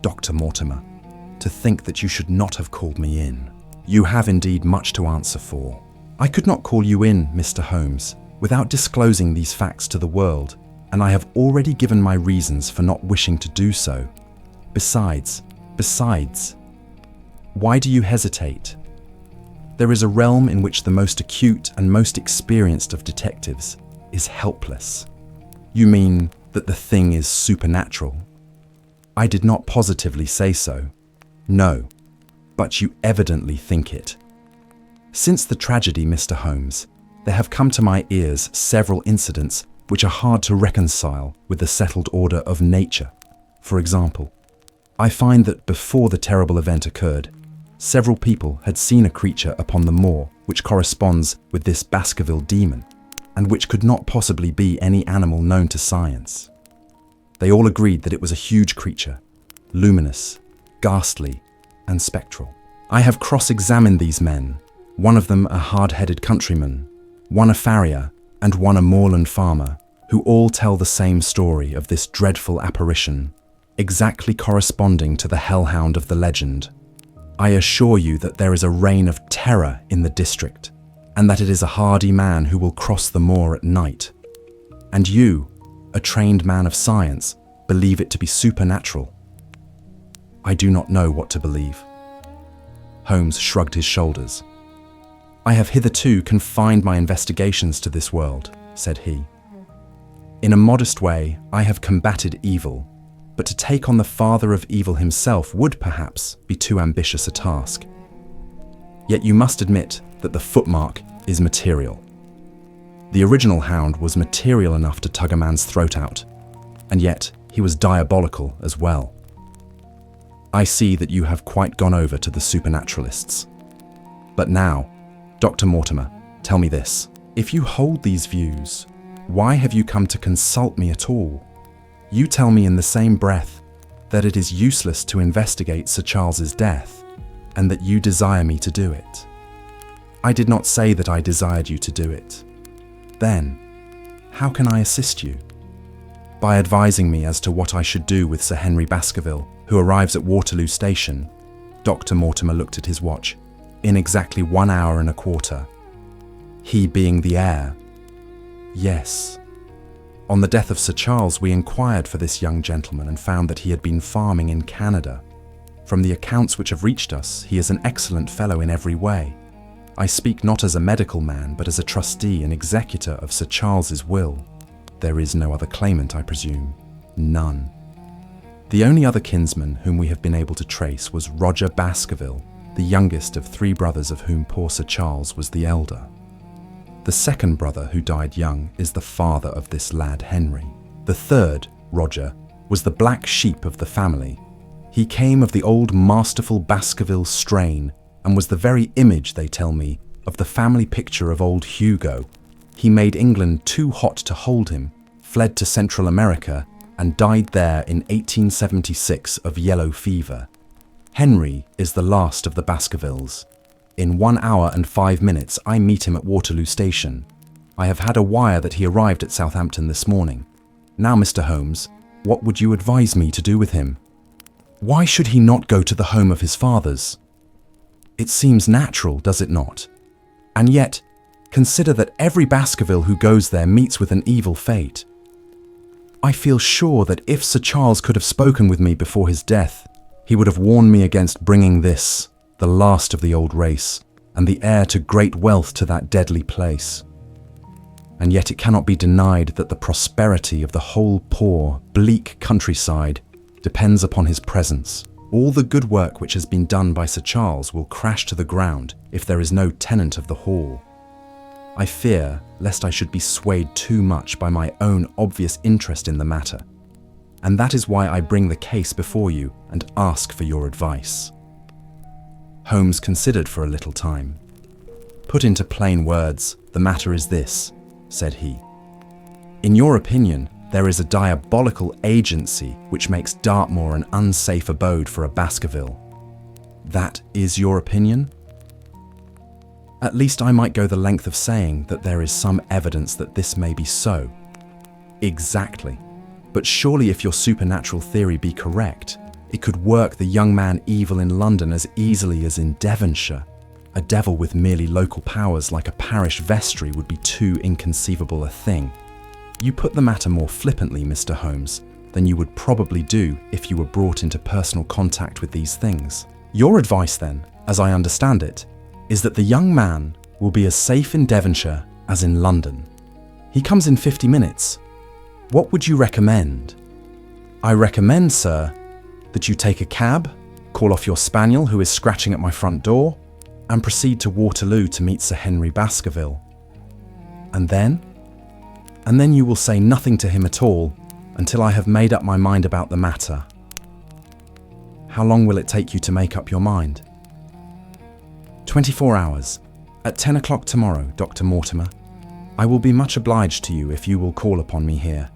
to think that you should not have called me in. You have indeed much to answer for. I could not call you in, Mr. Holmes, without disclosing these facts to the world, and I have already given my reasons for not wishing to do so. Besides, why do you hesitate? There is a realm in which the most acute and most experienced of detectives is helpless. You mean that the thing is supernatural? I did not positively say so. No, but you evidently think it. Since the tragedy, Mr. Holmes, there have come to my ears several incidents which are hard to reconcile with the settled order of nature. For example, I find that before the terrible event occurred, several people had seen a creature upon the moor which corresponds with this Baskerville demon, and which could not possibly be any animal known to science. They all agreed that it was a huge creature, luminous, ghastly, and spectral. I have cross-examined these men, one of them a hard-headed countryman, one a farrier, and one a moorland farmer, who all tell the same story of this dreadful apparition, exactly corresponding to the hellhound of the legend. I assure you that there is a reign of terror in the district, and that it is a hardy man who will cross the moor at night. And you, a trained man of science, believe it to be supernatural. I do not know what to believe. Holmes shrugged his shoulders. I have hitherto confined my investigations to this world, said he. In a modest way, I have combated evil, but to take on the father of evil himself would perhaps be too ambitious a task. Yet you must admit that the footmark is material. The original Hound was material enough to tug a man's throat out, and yet he was diabolical as well. I see that you have quite gone over to the supernaturalists. But now, Dr. Mortimer, tell me this. If you hold these views, why have you come to consult me at all? You tell me in the same breath that it is useless to investigate Sir Charles's death, and that you desire me to do it. I did not say that I desired you to do it. Then, how can I assist you? By advising me as to what I should do with Sir Henry Baskerville, who arrives at Waterloo Station. Dr. Mortimer looked at his watch. In exactly 1 hour and a quarter. He being the heir. Yes. On the death of Sir Charles, we inquired for this young gentleman and found that he had been farming in Canada. From the accounts which have reached us, he is an excellent fellow in every way. I speak not as a medical man, but as a trustee and executor of Sir Charles's will. There is no other claimant, I presume. None. The only other kinsman whom we have been able to trace was Roger Baskerville, the youngest of 3 brothers, of whom poor Sir Charles was the elder. The second brother, who died young, is the father of this lad Henry. The third, Roger, was the black sheep of the family. He came of the old masterful Baskerville strain, and was the very image, they tell me, of the family picture of old Hugo. He made England too hot to hold him, fled to Central America, and died there in 1876 of yellow fever. Henry is the last of the Baskervilles. In 1 hour and 5 minutes I meet him at Waterloo Station. I have had a wire that he arrived at Southampton this morning. Now, Mr. Holmes, what would you advise me to do with him? Why should he not go to the home of his fathers? It seems natural, does it not? And yet, consider that every Baskerville who goes there meets with an evil fate. I feel sure that if Sir Charles could have spoken with me before his death, he would have warned me against bringing this, the last of the old race, and the heir to great wealth to that deadly place. And yet it cannot be denied that the prosperity of the whole poor, bleak countryside depends upon his presence. All the good work which has been done by Sir Charles will crash to the ground if there is no tenant of the hall. I fear lest I should be swayed too much by my own obvious interest in the matter, and that is why I bring the case before you and ask for your advice." Holmes considered for a little time. "Put into plain words, the matter is this," said he. "In your opinion, there is a diabolical agency which makes Dartmoor an unsafe abode for a Baskerville. That is your opinion? At least I might go the length of saying that there is some evidence that this may be so." "Exactly. But surely if your supernatural theory be correct, it could work the young man evil in London as easily as in Devonshire. A devil with merely local powers like a parish vestry would be too inconceivable a thing. You put the matter more flippantly, Mr. Holmes, than you would probably do if you were brought into personal contact with these things. Your advice then, as I understand it, is that the young man will be as safe in Devonshire as in London. He comes in 50 minutes. What would you recommend?" "I recommend, sir, that you take a cab, call off your spaniel who is scratching at my front door, and proceed to Waterloo to meet Sir Henry Baskerville. And then? And then you will say nothing to him at all until I have made up my mind about the matter." "How long will it take you to make up your mind?" 24 hours. At 10 o'clock tomorrow, Dr. Mortimer. I will be much obliged to you if you will call upon me here,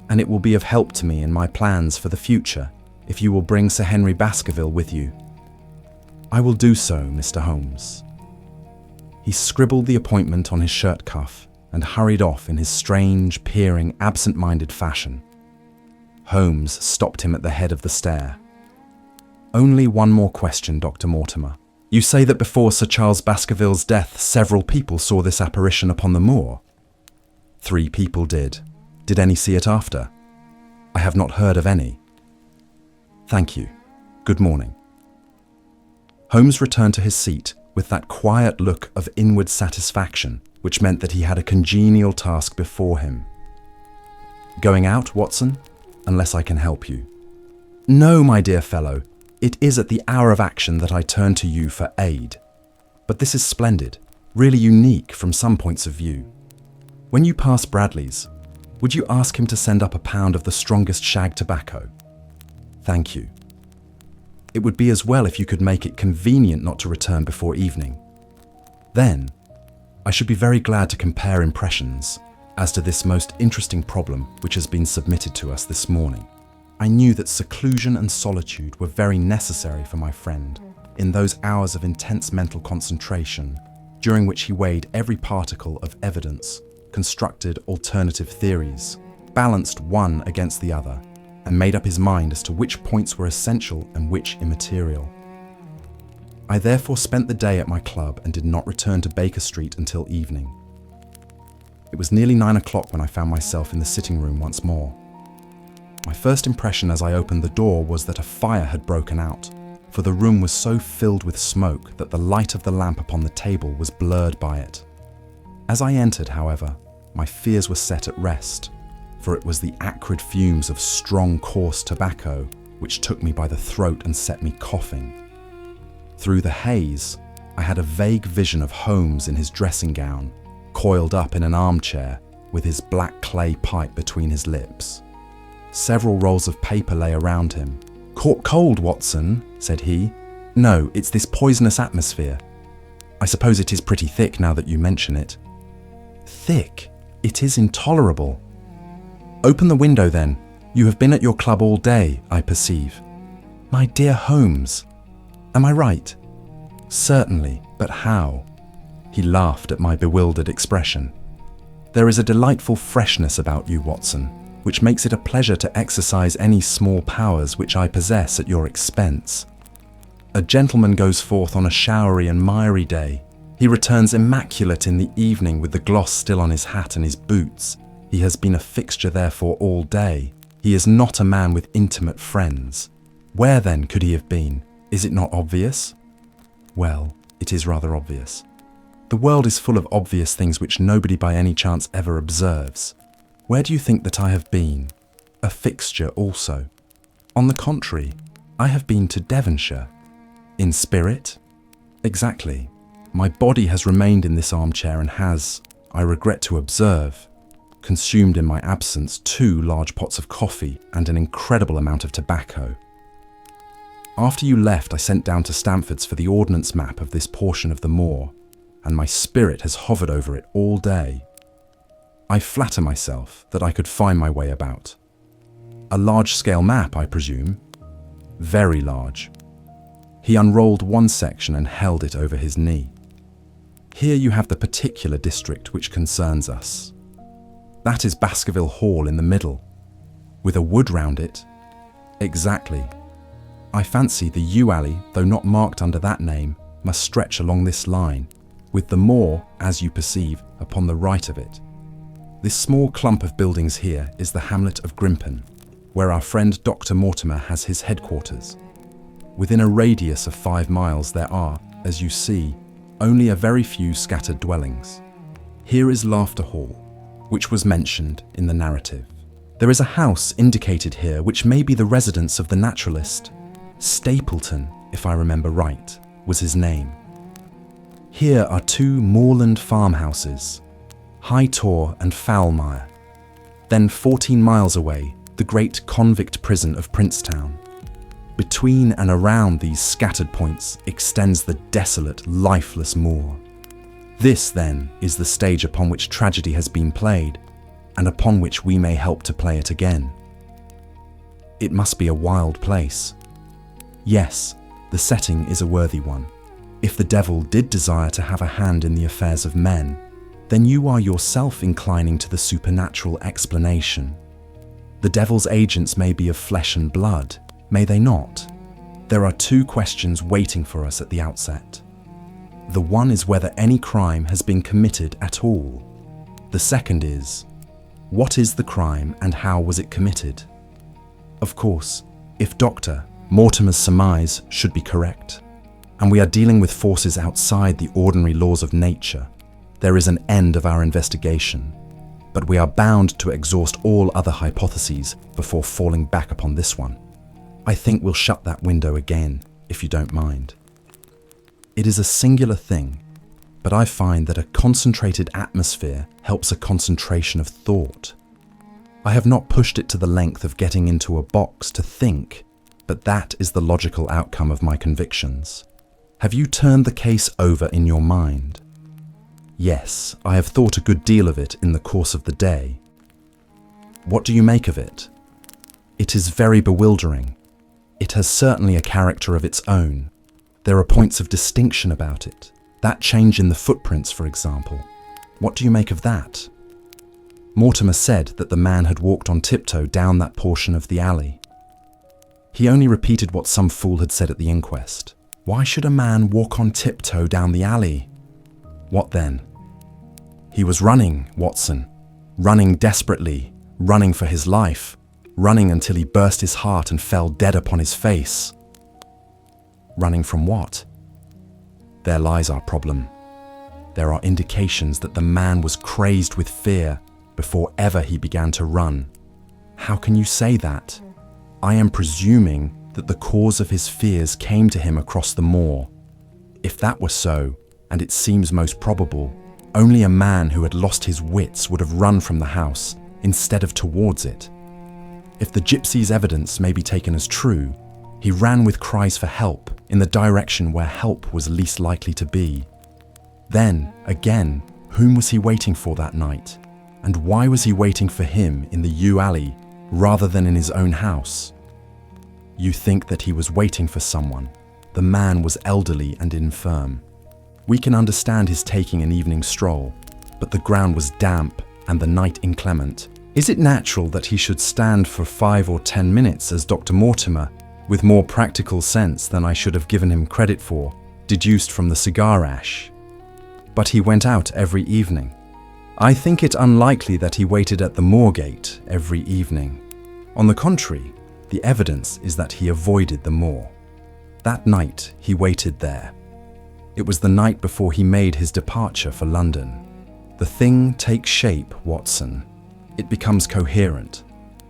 and it will be of help to me in my plans for the future if you will bring Sir Henry Baskerville with you." "I will do so, Mr. Holmes." He scribbled the appointment on his shirt cuff and hurried off in his strange, peering, absent-minded fashion. Holmes stopped him at the head of the stair. "Only one more question, Dr. Mortimer. You say that before Sir Charles Baskerville's death, several people saw this apparition upon the moor?" "3 people did. Did any see it after?" "I have not heard of any." "Thank you. Good morning." Holmes returned to his seat with that quiet look of inward satisfaction which meant that he had a congenial task before him. "Going out, Watson, unless I can help you?" "No, my dear fellow. It is at the hour of action that I turn to you for aid. But this is splendid, really unique from some points of view. When you pass Bradley's, would you ask him to send up a pound of the strongest shag tobacco?" "Thank you. It would be as well if you could make it convenient not to return before evening. Then, I should be very glad to compare impressions as to this most interesting problem which has been submitted to us this morning." I knew that seclusion and solitude were very necessary for my friend in those hours of intense mental concentration, during which he weighed every particle of evidence, constructed alternative theories, balanced one against the other, and made up his mind as to which points were essential and which immaterial. I therefore spent the day at my club and did not return to Baker Street until evening. It was nearly 9 o'clock when I found myself in the sitting room once more. My first impression as I opened the door was that a fire had broken out. for the room was so filled with smoke that the light of the lamp upon the table was blurred by it. As I entered, however, my fears were set at rest, for it was the acrid fumes of strong, coarse tobacco which took me by the throat and set me coughing. Through the haze, I had a vague vision of Holmes in his dressing gown, coiled up in an armchair, with his black clay pipe between his lips. Several rolls of paper lay around him. "Caught cold, Watson," said he. "No, it's this poisonous atmosphere. I suppose it is pretty thick now that you mention it." "Thick? It is intolerable." "Open the window then. You have been at your club all day, I perceive." "My dear Holmes, am I right?" "Certainly, but how?" He laughed at my bewildered expression. "There is a delightful freshness about you, Watson, which makes it a pleasure to exercise any small powers which I possess at your expense. A gentleman goes forth on a showery and miry day. He returns immaculate in the evening with the gloss still on his hat and his boots. He has been a fixture therefore all day. He is not a man with intimate friends. Where then could he have been? Is it not obvious?" "Well, it is rather obvious. The world is full of obvious things which nobody by any chance ever observes. Where do you think that I have been? A fixture also. On the contrary, I have been to Devonshire." "In spirit?" "Exactly. My body has remained in this armchair and has, I regret to observe, consumed in my absence 2 large pots of coffee and an incredible amount of tobacco. After you left, I sent down to Stamford's for the ordnance map of this portion of the moor, and my spirit has hovered over it all day. I flatter myself that I could find my way about. A large-scale map, I presume?" "Very large." He unrolled one section and held it over his knee. "Here you have the particular district which concerns us. That is Baskerville Hall in the middle, with a wood round it." "Exactly. I fancy the yew alley, though not marked under that name, must stretch along this line, with the moor, as you perceive, upon the right of it. This small clump of buildings here is the hamlet of Grimpen, where our friend Dr. Mortimer has his headquarters. Within a radius of 5 miles there are, as you see, only a very few scattered dwellings. Here is Laughter Hall, which was mentioned in the narrative. There is a house indicated here which may be the residence of the naturalist. Stapleton, if I remember right, was his name. Here are 2 moorland farmhouses, High Tor and Foulmire. Then 14 miles away, the great convict prison of Princetown. Between and around these scattered points extends the desolate, lifeless moor. This, then, is the stage upon which tragedy has been played, and upon which we may help to play it again. It must be a wild place. Yes, the setting is a worthy one. If the devil did desire to have a hand in the affairs of men, then you are yourself inclining to the supernatural explanation. The devil's agents may be of flesh and blood, may they not? There are 2 questions waiting for us at the outset. The one is whether any crime has been committed at all. The second is, what is the crime and how was it committed? Of course, if Dr. Mortimer's surmise should be correct, and we are dealing with forces outside the ordinary laws of nature, there is an end of our investigation, but we are bound to exhaust all other hypotheses before falling back upon this one. I think we'll shut that window again, if you don't mind. It is a singular thing, but I find that a concentrated atmosphere helps a concentration of thought. I have not pushed it to the length of getting into a box to think, but that is the logical outcome of my convictions. Have you turned the case over in your mind? Yes, I have thought a good deal of it in the course of the day. What do you make of it? It is very bewildering. It has certainly a character of its own. There are points of distinction about it. That change in the footprints, for example. What do you make of that? Mortimer said that the man had walked on tiptoe down that portion of the alley. He only repeated what some fool had said at the inquest. Why should a man walk on tiptoe down the alley? What then? He was running, Watson. Running desperately. Running for his life. Running until he burst his heart and fell dead upon his face. Running from what? There lies our problem. There are indications that the man was crazed with fear before ever he began to run. How can you say that? I am presuming that the cause of his fears came to him across the moor. If that were so, and it seems most probable, only a man who had lost his wits would have run from the house instead of towards it. If the gypsy's evidence may be taken as true, he ran with cries for help in the direction where help was least likely to be. Then, again, whom was he waiting for that night? And why was he waiting for him in the yew alley rather than in his own house? You think that he was waiting for someone. The man was elderly and infirm. We can understand his taking an evening stroll, but the ground was damp and the night inclement. Is it natural that he should stand for 5 or 10 minutes as Dr. Mortimer, with more practical sense than I should have given him credit for, deduced from the cigar ash? But he went out every evening. I think it unlikely that he waited at the moor-gate every evening. On the contrary, the evidence is that he avoided the moor. That night he waited there. It was the night before he made his departure for London. The thing takes shape, Watson. It becomes coherent.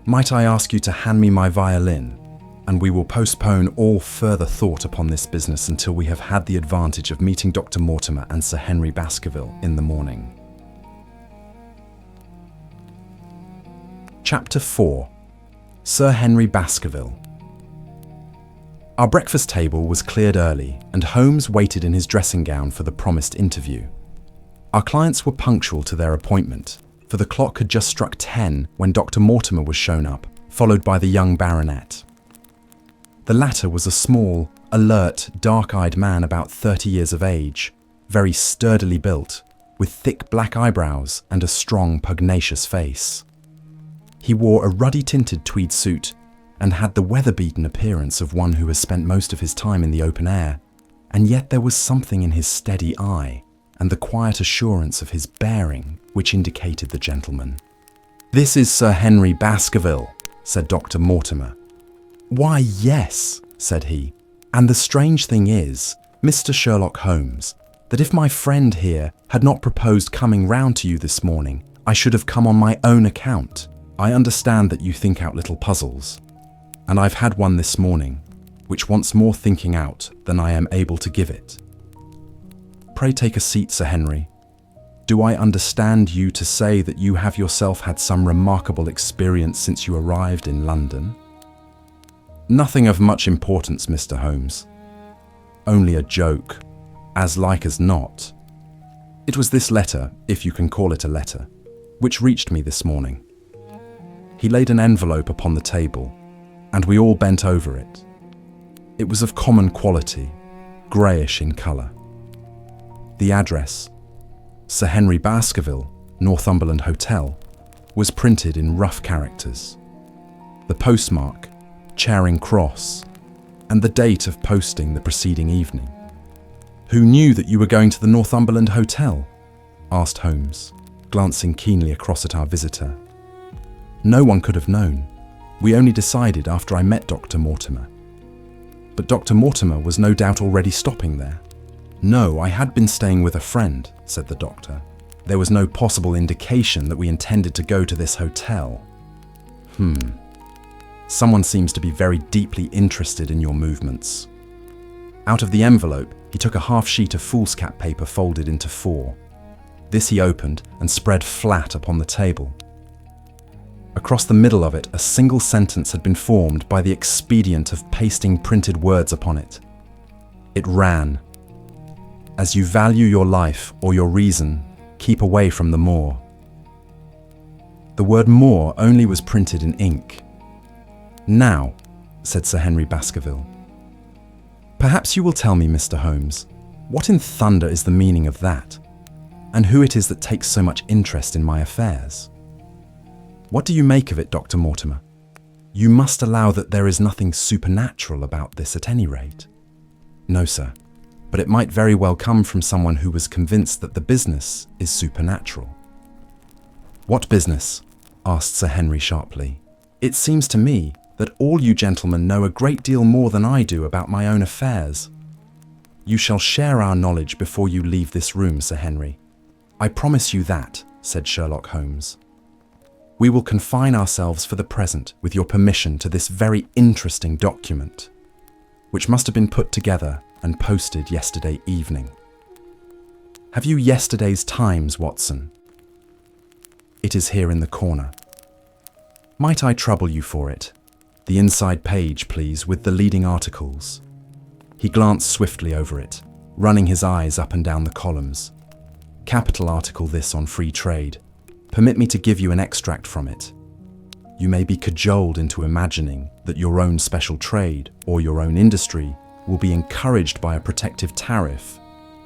Might I ask you to hand me my violin, and we will postpone all further thought upon this business until we have had the advantage of meeting Dr. Mortimer and Sir Henry Baskerville in the morning. Chapter 4. Sir Henry Baskerville. Our breakfast table was cleared early, and Holmes waited in his dressing gown for the promised interview. Our clients were punctual to their appointment, for the clock had just struck 10 when Dr. Mortimer was shown up, followed by the young baronet. The latter was a small, alert, dark-eyed man about 30 years of age, very sturdily built, with thick black eyebrows and a strong, pugnacious face. He wore a ruddy-tinted tweed suit and had the weather-beaten appearance of one who has spent most of his time in the open air, and yet there was something in his steady eye and the quiet assurance of his bearing which indicated the gentleman. "This is Sir Henry Baskerville," said Dr. Mortimer. "Why, yes," said he, "and the strange thing is, Mr. Sherlock Holmes, that if my friend here had not proposed coming round to you this morning, I should have come on my own account. I understand that you think out little puzzles, and I've had one this morning, which wants more thinking out than I am able to give it. Pray take a seat, Sir Henry. Do I understand you to say that you have yourself had some remarkable experience since you arrived in London?" "Nothing of much importance, Mr. Holmes. Only a joke, as like as not. It was this letter, if you can call it a letter, which reached me this morning." He laid an envelope upon the table, and we all bent over it. It was of common quality, greyish in colour. The address, Sir Henry Baskerville, Northumberland Hotel, was printed in rough characters. The postmark, Charing Cross, and the date of posting the preceding evening. "Who knew that you were going to the Northumberland Hotel?" asked Holmes, glancing keenly across at our visitor. "No one could have known. We only decided after I met Dr. Mortimer." "But Dr. Mortimer was no doubt already stopping there." "No, I had been staying with a friend," said the doctor. "There was no possible indication that we intended to go to this hotel." Someone seems to be very deeply interested in your movements." Out of the envelope, he took a half sheet of foolscap paper folded into 4. This he opened and spread flat upon the table. Across the middle of it, a single sentence had been formed by the expedient of pasting printed words upon it. It ran, "As you value your life or your reason, keep away from the moor." The word moor only was printed in ink. "Now," said Sir Henry Baskerville, "perhaps you will tell me, Mr. Holmes, what in thunder is the meaning of that, and who it is that takes so much interest in my affairs? What do you make of it, Dr. Mortimer? You must allow that there is nothing supernatural about this at any rate." "No, sir, but it might very well come from someone who was convinced that the business is supernatural." "What business?" asked Sir Henry sharply. "It seems to me that all you gentlemen know a great deal more than I do about my own affairs. You shall share our knowledge before you leave this room, Sir Henry. I promise you that, said Sherlock Holmes. We will confine ourselves for the present, with your permission, to this very interesting document, which must have been put together and posted yesterday evening. Have you yesterday's Times, Watson? It is here in the corner. Might I trouble you for it? The inside page, please, with the leading articles. He glanced swiftly over it, running his eyes up and down the columns. Capital article this on free trade. Permit me to give you an extract from it. You may be cajoled into imagining that your own special trade or your own industry will be encouraged by a protective tariff,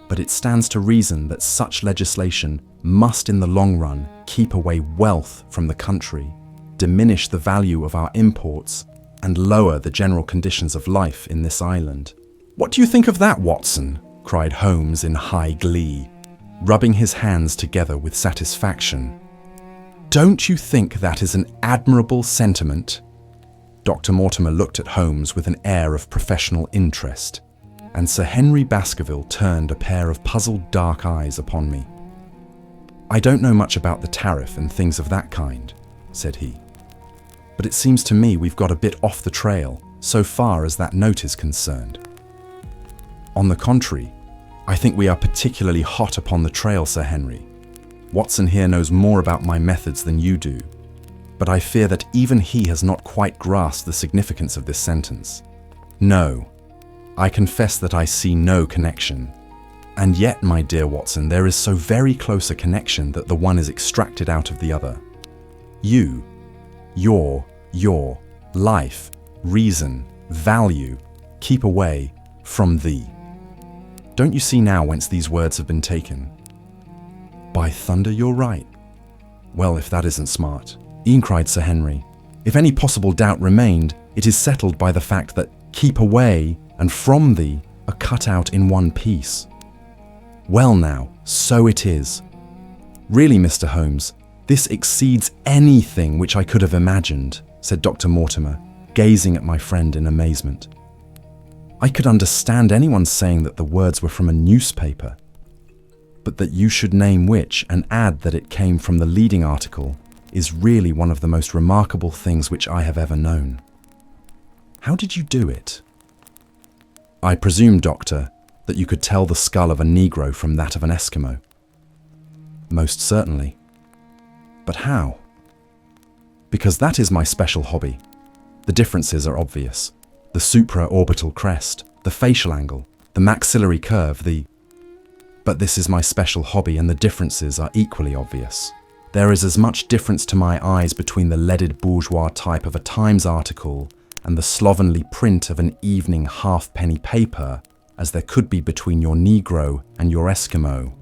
but it stands to reason that such legislation must in the long run keep away wealth from the country, diminish the value of our imports, and lower the general conditions of life in this island. What do you think of that, Watson? Cried Holmes in high glee, rubbing his hands together with satisfaction. Don't you think that is an admirable sentiment? Dr. Mortimer looked at Holmes with an air of professional interest, and Sir Henry Baskerville turned a pair of puzzled dark eyes upon me. I don't know much about the tariff and things of that kind, said he, but it seems to me we've got a bit off the trail so far as that note is concerned. On the contrary, I think we are particularly hot upon the trail, Sir Henry. Watson here knows more about my methods than you do, but I fear that even he has not quite grasped the significance of this sentence. No, I confess that I see no connection. And yet, my dear Watson, there is so very close a connection that the one is extracted out of the other. You, your, life, reason, value, keep away from thee. Don't you see now whence these words have been taken? By thunder, you're right. Well, if that isn't smart, cried Sir Henry. If any possible doubt remained, it is settled by the fact that keep away and from thee are cut out in one piece. Well now, so it is. Really, Mr. Holmes, this exceeds anything which I could have imagined, said Dr. Mortimer, gazing at my friend in amazement. I could understand anyone saying that the words were from a newspaper, but that you should name which and add that it came from the leading article is really one of the most remarkable things which I have ever known. How did you do it? I presume, Doctor, that you could tell the skull of a Negro from that of an Eskimo. Most certainly. But how? Because that is my special hobby. The differences are obvious. The supraorbital crest, the facial angle, the maxillary curve, But this is my special hobby and the differences are equally obvious. There is as much difference to my eyes between the leaded bourgeois type of a Times article and the slovenly print of an evening halfpenny paper as there could be between your Negro and your Eskimo.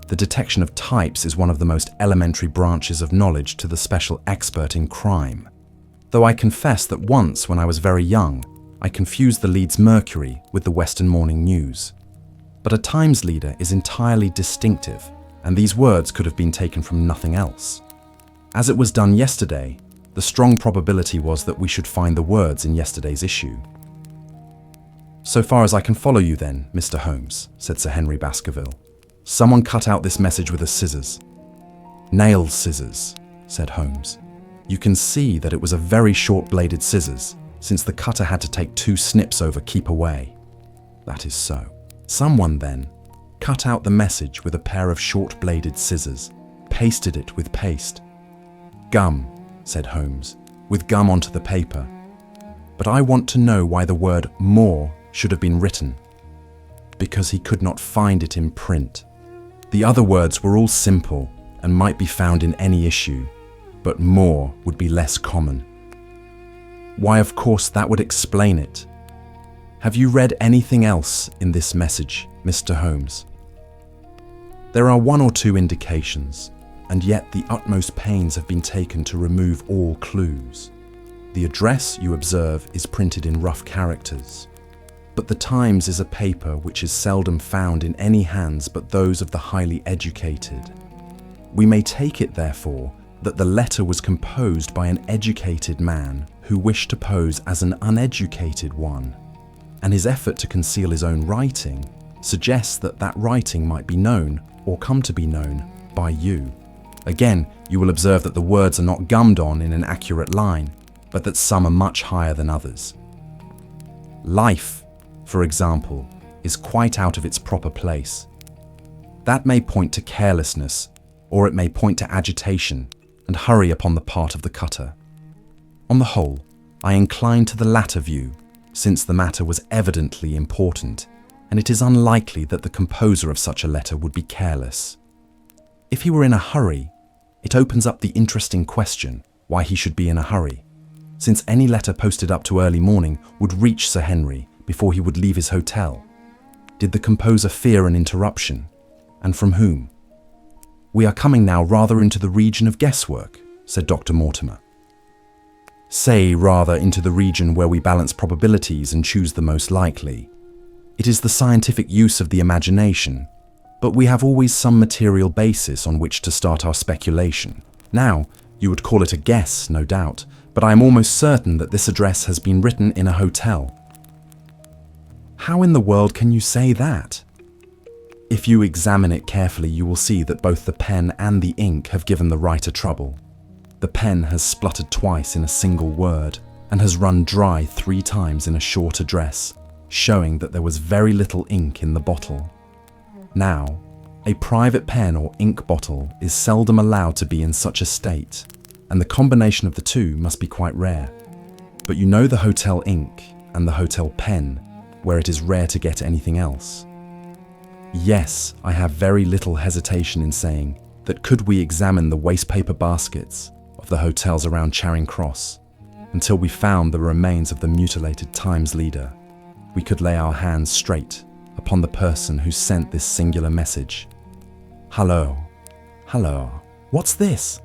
The detection of types is one of the most elementary branches of knowledge to the special expert in crime. Though I confess that once, when I was very young, I confused the Leeds Mercury with the Western Morning News. But a Times leader is entirely distinctive, and these words could have been taken from nothing else. As it was done yesterday, the strong probability was that we should find the words in yesterday's issue. So far as I can follow you then, Mr. Holmes, said Sir Henry Baskerville, someone cut out this message with a scissors. Nail scissors, said Holmes. You can see that it was a very short-bladed scissors, since the cutter had to take 2 snips over keep away. That is so. Someone, then, cut out the message with a pair of short-bladed scissors, pasted it with paste. Gum, said Holmes, with gum onto the paper. But I want to know why the word more should have been written. Because he could not find it in print. The other words were all simple and might be found in any issue, but more would be less common. Why, of course, that would explain it. Have you read anything else in this message, Mr. Holmes? There are 1 or 2 indications, and yet the utmost pains have been taken to remove all clues. The address, you observe, is printed in rough characters. But the Times is a paper which is seldom found in any hands but those of the highly educated. We may take it, therefore, that the letter was composed by an educated man who wished to pose as an uneducated one. and his effort to conceal his own writing suggests that that writing might be known, or come to be known, by you. Again, you will observe that the words are not gummed on in an accurate line, but that some are much higher than others. Life, for example, is quite out of its proper place. That may point to carelessness, or it may point to agitation and hurry upon the part of the cutter. On the whole, I incline to the latter view, since the matter was evidently important, and it is unlikely that the composer of such a letter would be careless. If he were in a hurry, it opens up the interesting question why he should be in a hurry, since any letter posted up to early morning would reach Sir Henry before he would leave his hotel. Did the composer fear an interruption, and from whom? "We are coming now rather into the region of guesswork," said Dr. Mortimer. "Say rather into the region where we balance probabilities and choose the most likely. It is the scientific use of the imagination, but we have always some material basis on which to start our speculation. Now, you would call it a guess, no doubt, but I am almost certain that this address has been written in a hotel." "How in the world can you say that?" "If you examine it carefully, you will see that both the pen and the ink have given the writer trouble. The pen has spluttered twice in a single word, and has run dry 3 times in a short address, showing that there was very little ink in the bottle. Now, a private pen or ink bottle is seldom allowed to be in such a state, and the combination of the two must be quite rare. But you know the hotel ink and the hotel pen, where it is rare to get anything else. Yes, I have very little hesitation in saying that could we examine the wastepaper baskets of the hotels around Charing Cross until we found the remains of the mutilated Times leader, we could lay our hands straight upon the person who sent this singular message. Hallo, what's this?"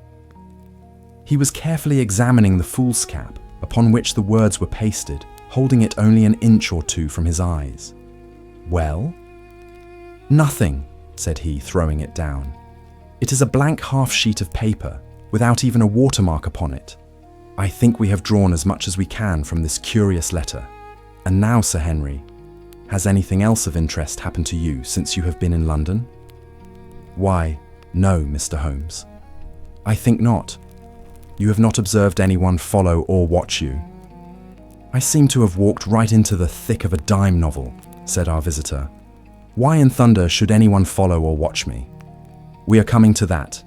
He was carefully examining the foolscap upon which the words were pasted, holding it only an inch or 2 from his eyes. "Well?" "Nothing," said he, throwing it down. "It is a blank half sheet of paper, without even a watermark upon it. I think we have drawn as much as we can from this curious letter. And now, Sir Henry, has anything else of interest happened to you since you have been in London?" "Why, no, Mr. Holmes. I think not. You have not observed anyone follow or watch you?" "I seem to have walked right into the thick of a dime novel," said our visitor. "Why in thunder should anyone follow or watch me?" "We are coming to that.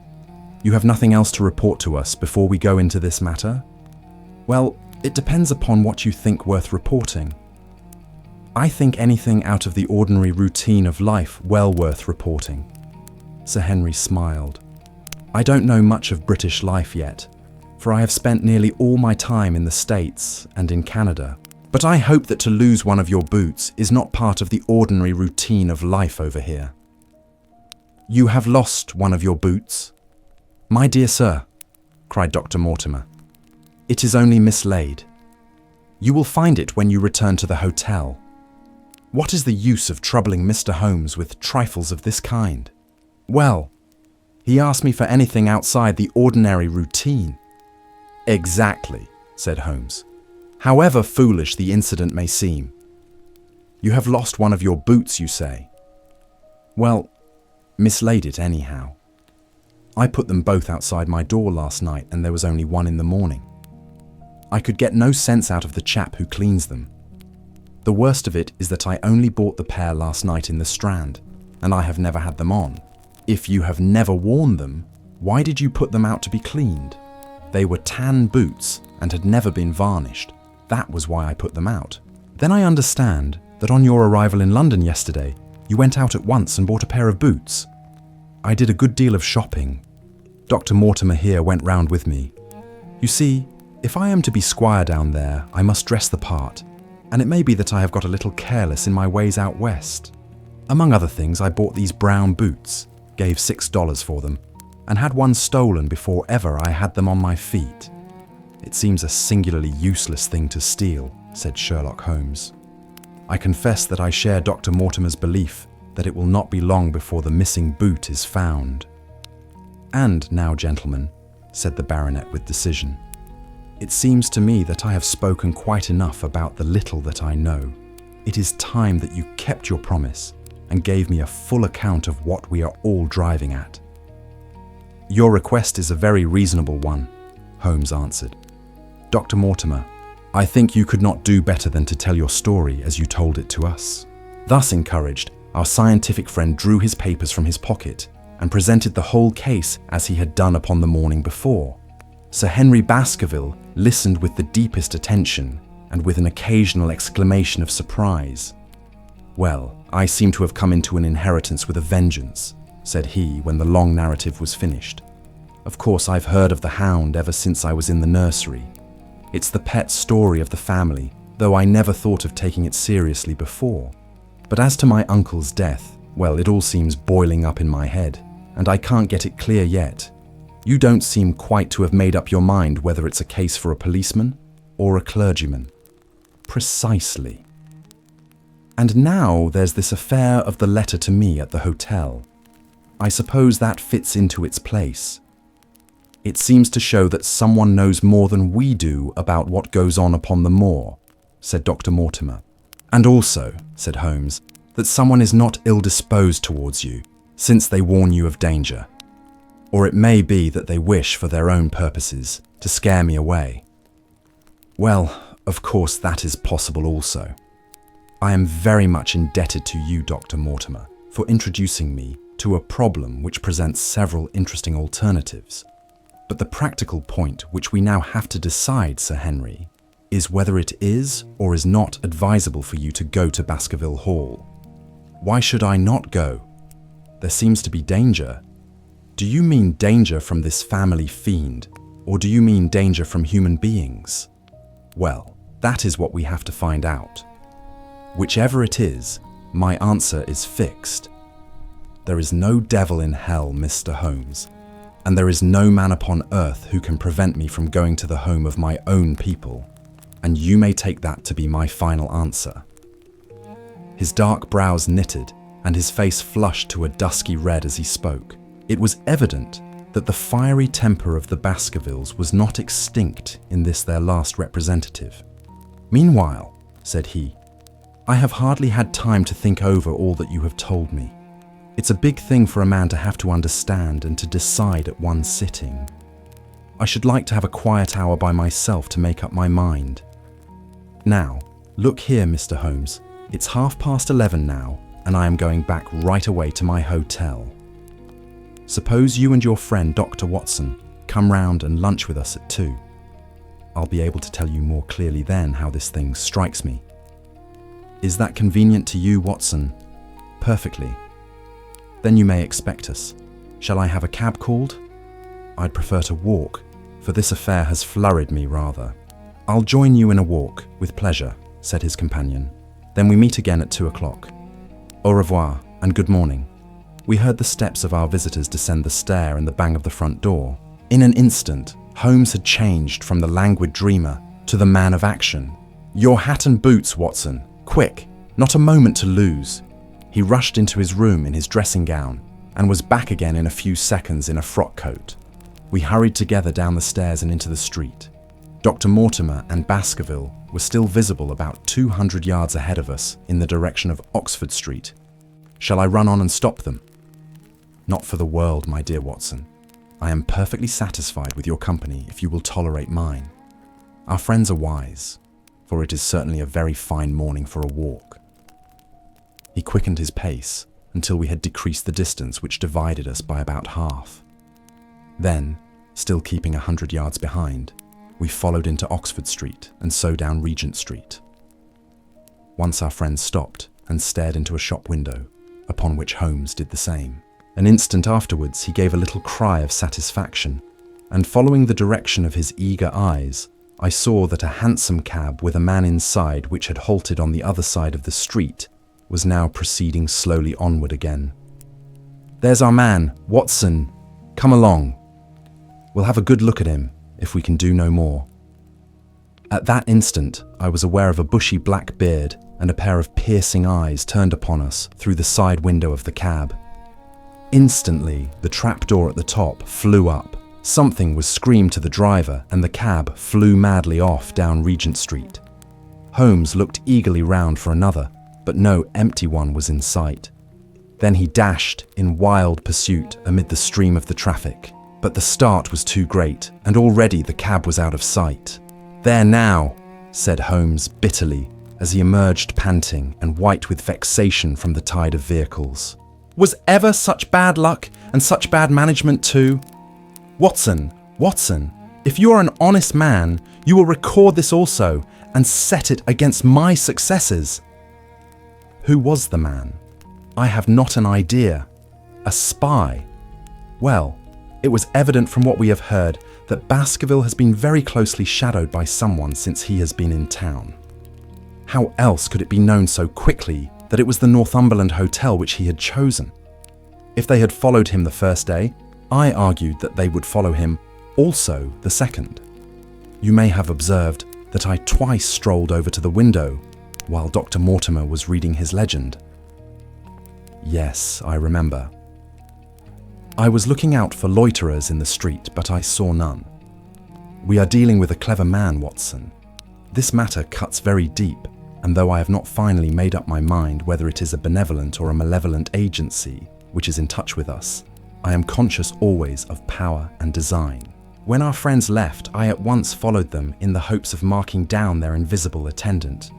You have nothing else to report to us before we go into this matter?" "Well, it depends upon what you think worth reporting." "I think anything out of the ordinary routine of life well worth reporting." Sir Henry smiled. "I don't know much of British life yet, for I have spent nearly all my time in the States and in Canada. But I hope that to lose one of your boots is not part of the ordinary routine of life over here." "You have lost one of your boots?" "My dear sir," cried Dr. Mortimer, "it is only mislaid. You will find it when you return to the hotel. What is the use of troubling Mr. Holmes with trifles of this kind?" "Well, he asked me for anything outside the ordinary routine." "Exactly," said Holmes, "however foolish the incident may seem. You have lost one of your boots, you say? Well, mislaid it anyhow. I put them both outside my door last night, and there was only one in the morning. I could get no sense out of the chap who cleans them. The worst of it is that I only bought the pair last night in the Strand, and I have never had them on. If you have never worn them, why did you put them out to be cleaned? They were tan boots and had never been varnished. That was why I put them out. Then I understand that on your arrival in London yesterday, you went out at once and bought a pair of boots. I did a good deal of shopping. Dr. Mortimer here went round with me. You see, if I am to be squire down there, I must dress the part, and it may be that I have got a little careless in my ways out west. Among other things, I bought these brown boots, gave $6 for them, and had one stolen before ever I had them on my feet. It seems a singularly useless thing to steal, said Sherlock Holmes. I confess that I share Dr. Mortimer's belief that it will not be long before the missing boot is found. And now, gentlemen, said the baronet with decision, it seems to me that I have spoken quite enough about the little that I know. it is time that you kept your promise and gave me a full account of what we are all driving at." "Your request is a very reasonable one," Holmes answered. "Dr. Mortimer, I think you could not do better than to tell your story as you told it to us." Thus encouraged, our scientific friend drew his papers from his pocket and presented the whole case as he had done upon the morning before. Sir Henry Baskerville listened with the deepest attention and with an occasional exclamation of surprise. "Well, I seem to have come into an inheritance with a vengeance," said he when the long narrative was finished. "Of course, I've heard of the Hound ever since I was in the nursery. It's the pet story of the family, though I never thought of taking it seriously before. But as to my uncle's death, well, it all seems boiling up in my head, and I can't get it clear yet. You don't seem quite to have made up your mind whether it's a case for a policeman or a clergyman." "Precisely. And now there's this affair of the letter to me at the hotel. I suppose that fits into its place. It seems to show that someone knows more than we do about what goes on upon the moor," said Dr. Mortimer. "And also," said Holmes, "that someone is not ill-disposed towards you, since they warn you of danger. Or it may be that they wish, for their own purposes, to scare me away. Well, of course that is possible also. I am very much indebted to you, Dr. Mortimer, for introducing me to a problem which presents several interesting alternatives. But the practical point which we now have to decide, Sir Henry, is whether it is or is not advisable for you to go to Baskerville Hall. Why should I not go? There seems to be danger. Do you mean danger from this family fiend, or do you mean danger from human beings? Well, that is what we have to find out. Whichever it is, my answer is fixed. There is no devil in hell, Mr. Holmes, and there is no man upon earth who can prevent me from going to the home of my own people, and you may take that to be my final answer." His dark brows knitted, and his face flushed to a dusky red as he spoke. It was evident that the fiery temper of the Baskervilles was not extinct in this their last representative. "Meanwhile," said he, "I have hardly had time to think over all that you have told me. It's a big thing for a man to have to understand and to decide at one sitting. I should like to have a quiet hour by myself to make up my mind. Now, look here, Mr. Holmes, it's 11:30 now, and I am going back right away to my hotel. Suppose you and your friend Dr. Watson come round and lunch with us at 2. I'll be able to tell you more clearly then how this thing strikes me. Is that convenient to you, Watson?" "Perfectly." "Then you may expect us. Shall I have a cab called?" "I'd prefer to walk, for this affair has flurried me rather." "I'll join you in a walk, with pleasure," said his companion. "Then we meet again at 2 o'clock. Au revoir, and good morning." We heard the steps of our visitors descend the stair and the bang of the front door. In an instant, Holmes had changed from the languid dreamer to the man of action. "Your hat and boots, Watson. Quick, not a moment to lose." He rushed into his room in his dressing gown and was back again in a few seconds in a frock coat. We hurried together down the stairs and into the street. Dr. Mortimer and Baskerville were still visible about 200 yards ahead of us in the direction of Oxford Street. "Shall I run on and stop them?" "Not for the world, my dear Watson. I am perfectly satisfied with your company if you will tolerate mine. Our friends are wise, for it is certainly a very fine morning for a walk." He quickened his pace until we had decreased the distance which divided us by about half. Then, still keeping 100 yards behind, we followed into Oxford Street and so down Regent Street. Once our friend stopped and stared into a shop window, upon which Holmes did the same. An instant afterwards he gave a little cry of satisfaction, and following the direction of his eager eyes, I saw that a hansom cab with a man inside which had halted on the other side of the street was now proceeding slowly onward again. "There's our man, Watson. Come along. We'll have a good look at him, if we can do no more." At that instant, I was aware of a bushy black beard and a pair of piercing eyes turned upon us through the side window of the cab. Instantly, the trapdoor at the top flew up. Something was screamed to the driver, and the cab flew madly off down Regent Street. Holmes looked eagerly round for another, but no empty one was in sight. Then he dashed in wild pursuit amid the stream of the traffic, but the start was too great, and already the cab was out of sight. "There now," said Holmes bitterly, as he emerged panting and white with vexation from the tide of vehicles. "Was ever such bad luck and such bad management too? Watson, if you are an honest man, you will record this also and set it against my successes." Who was the man? I have not an idea. A spy? Well, it was evident from what we have heard that Baskerville has been very closely shadowed by someone since he has been in town. How else could it be known so quickly that it was the Northumberland Hotel which he had chosen? If they had followed him the first day, I argued that they would follow him also the second. You may have observed that I twice strolled over to the window while Dr. Mortimer was reading his legend. Yes, I remember. I was looking out for loiterers in the street, but I saw none. We are dealing with a clever man, Watson. This matter cuts very deep, and though I have not finally made up my mind whether it is a benevolent or a malevolent agency which is in touch with us, I am conscious always of power and design. When our friends left, I at once followed them in the hopes of marking down their invisible attendant.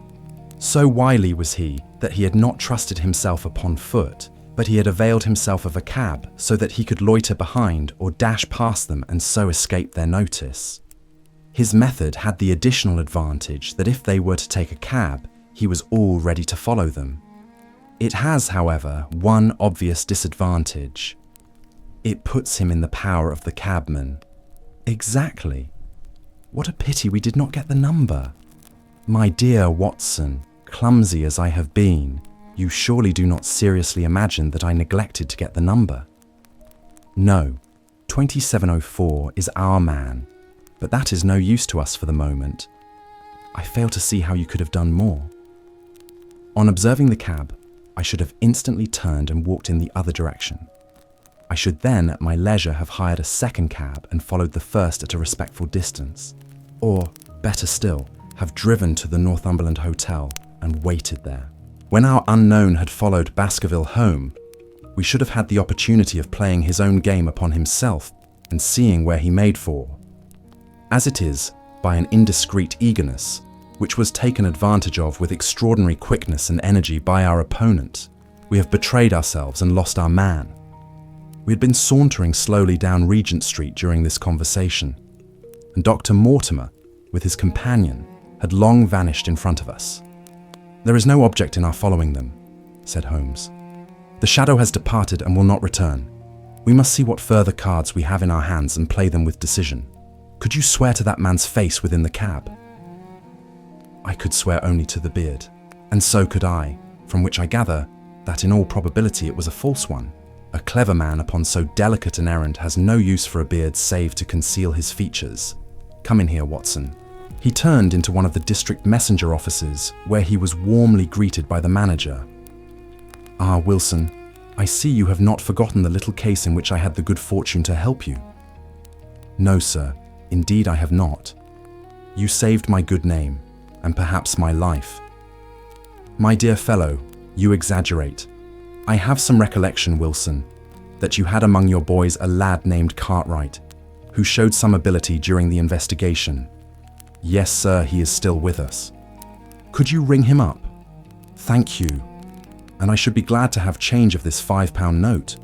So wily was he that he had not trusted himself upon foot, but he had availed himself of a cab so that he could loiter behind or dash past them and so escape their notice. His method had the additional advantage that if they were to take a cab, he was all ready to follow them. It has, however, one obvious disadvantage. It puts him in the power of the cabman. Exactly. What a pity we did not get the number. My dear Watson, clumsy as I have been, you surely do not seriously imagine that I neglected to get the number. No, 2704 is our man, but that is no use to us for the moment. I fail to see how you could have done more. On observing the cab, I should have instantly turned and walked in the other direction. I should then, at my leisure, have hired a second cab and followed the first at a respectful distance. Or, better still, have driven to the Northumberland Hotel and waited there. When our unknown had followed Baskerville home, we should have had the opportunity of playing his own game upon himself and seeing where he made for. As it is, by an indiscreet eagerness, which was taken advantage of with extraordinary quickness and energy by our opponent, we have betrayed ourselves and lost our man. We had been sauntering slowly down Regent Street during this conversation, and Dr. Mortimer, with his companion, had long vanished in front of us. "There is no object in our following them," said Holmes. "The shadow has departed and will not return. We must see what further cards we have in our hands and play them with decision. Could you swear to that man's face within the cab?" I could swear only to the beard, and so could I, from which I gather that in all probability it was a false one. A clever man upon so delicate an errand has no use for a beard save to conceal his features. Come in here, Watson. He turned into one of the district messenger offices, where he was warmly greeted by the manager. "Ah, Wilson, I see you have not forgotten the little case in which I had the good fortune to help you." "No, sir, indeed I have not. You saved my good name, and perhaps my life." "My dear fellow, you exaggerate. I have some recollection, Wilson, that you had among your boys a lad named Cartwright, who showed some ability during the investigation. Yes, sir, he is still with us. Could you ring him up? Thank you. And I should be glad to have change of this £5 note."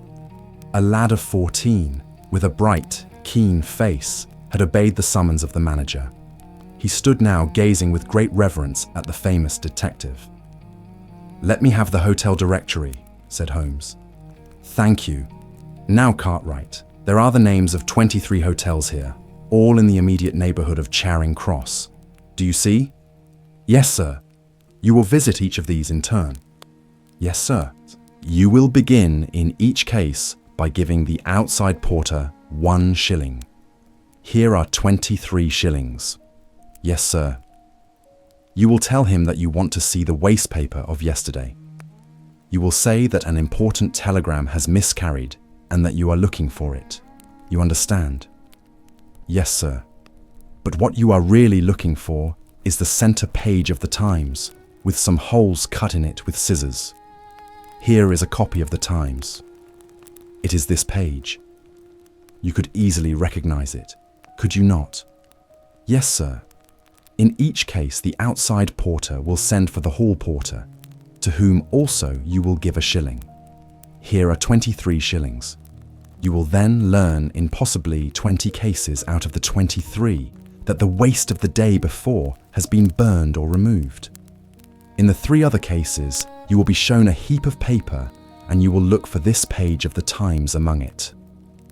A lad of 14, with a bright, keen face, had obeyed the summons of the manager. He stood now gazing with great reverence at the famous detective. "Let me have the hotel directory," said Holmes. "Thank you. Now, Cartwright, there are the names of 23 hotels here, all in the immediate neighbourhood of Charing Cross. Do you see?" "Yes, sir." "You will visit each of these in turn." "Yes, sir." "You will begin in each case by giving the outside porter 1 shilling. Here are 23 shillings. "Yes, sir." "You will tell him that you want to see the waste paper of yesterday. You will say that an important telegram has miscarried and that you are looking for it. You understand?" "Yes, sir." "But what you are really looking for is the centre page of the Times, with some holes cut in it with scissors. Here is a copy of the Times. It is this page. You could easily recognize it, could you not? Yes, sir. In each case, the outside porter will send for the hall porter, to whom also you will give a shilling. Here are 23 shillings. You will then learn in possibly 20 cases out of the 23 that the waste of the day before has been burned or removed. In the 3 other cases, you will be shown a heap of paper and you will look for this page of the Times among it.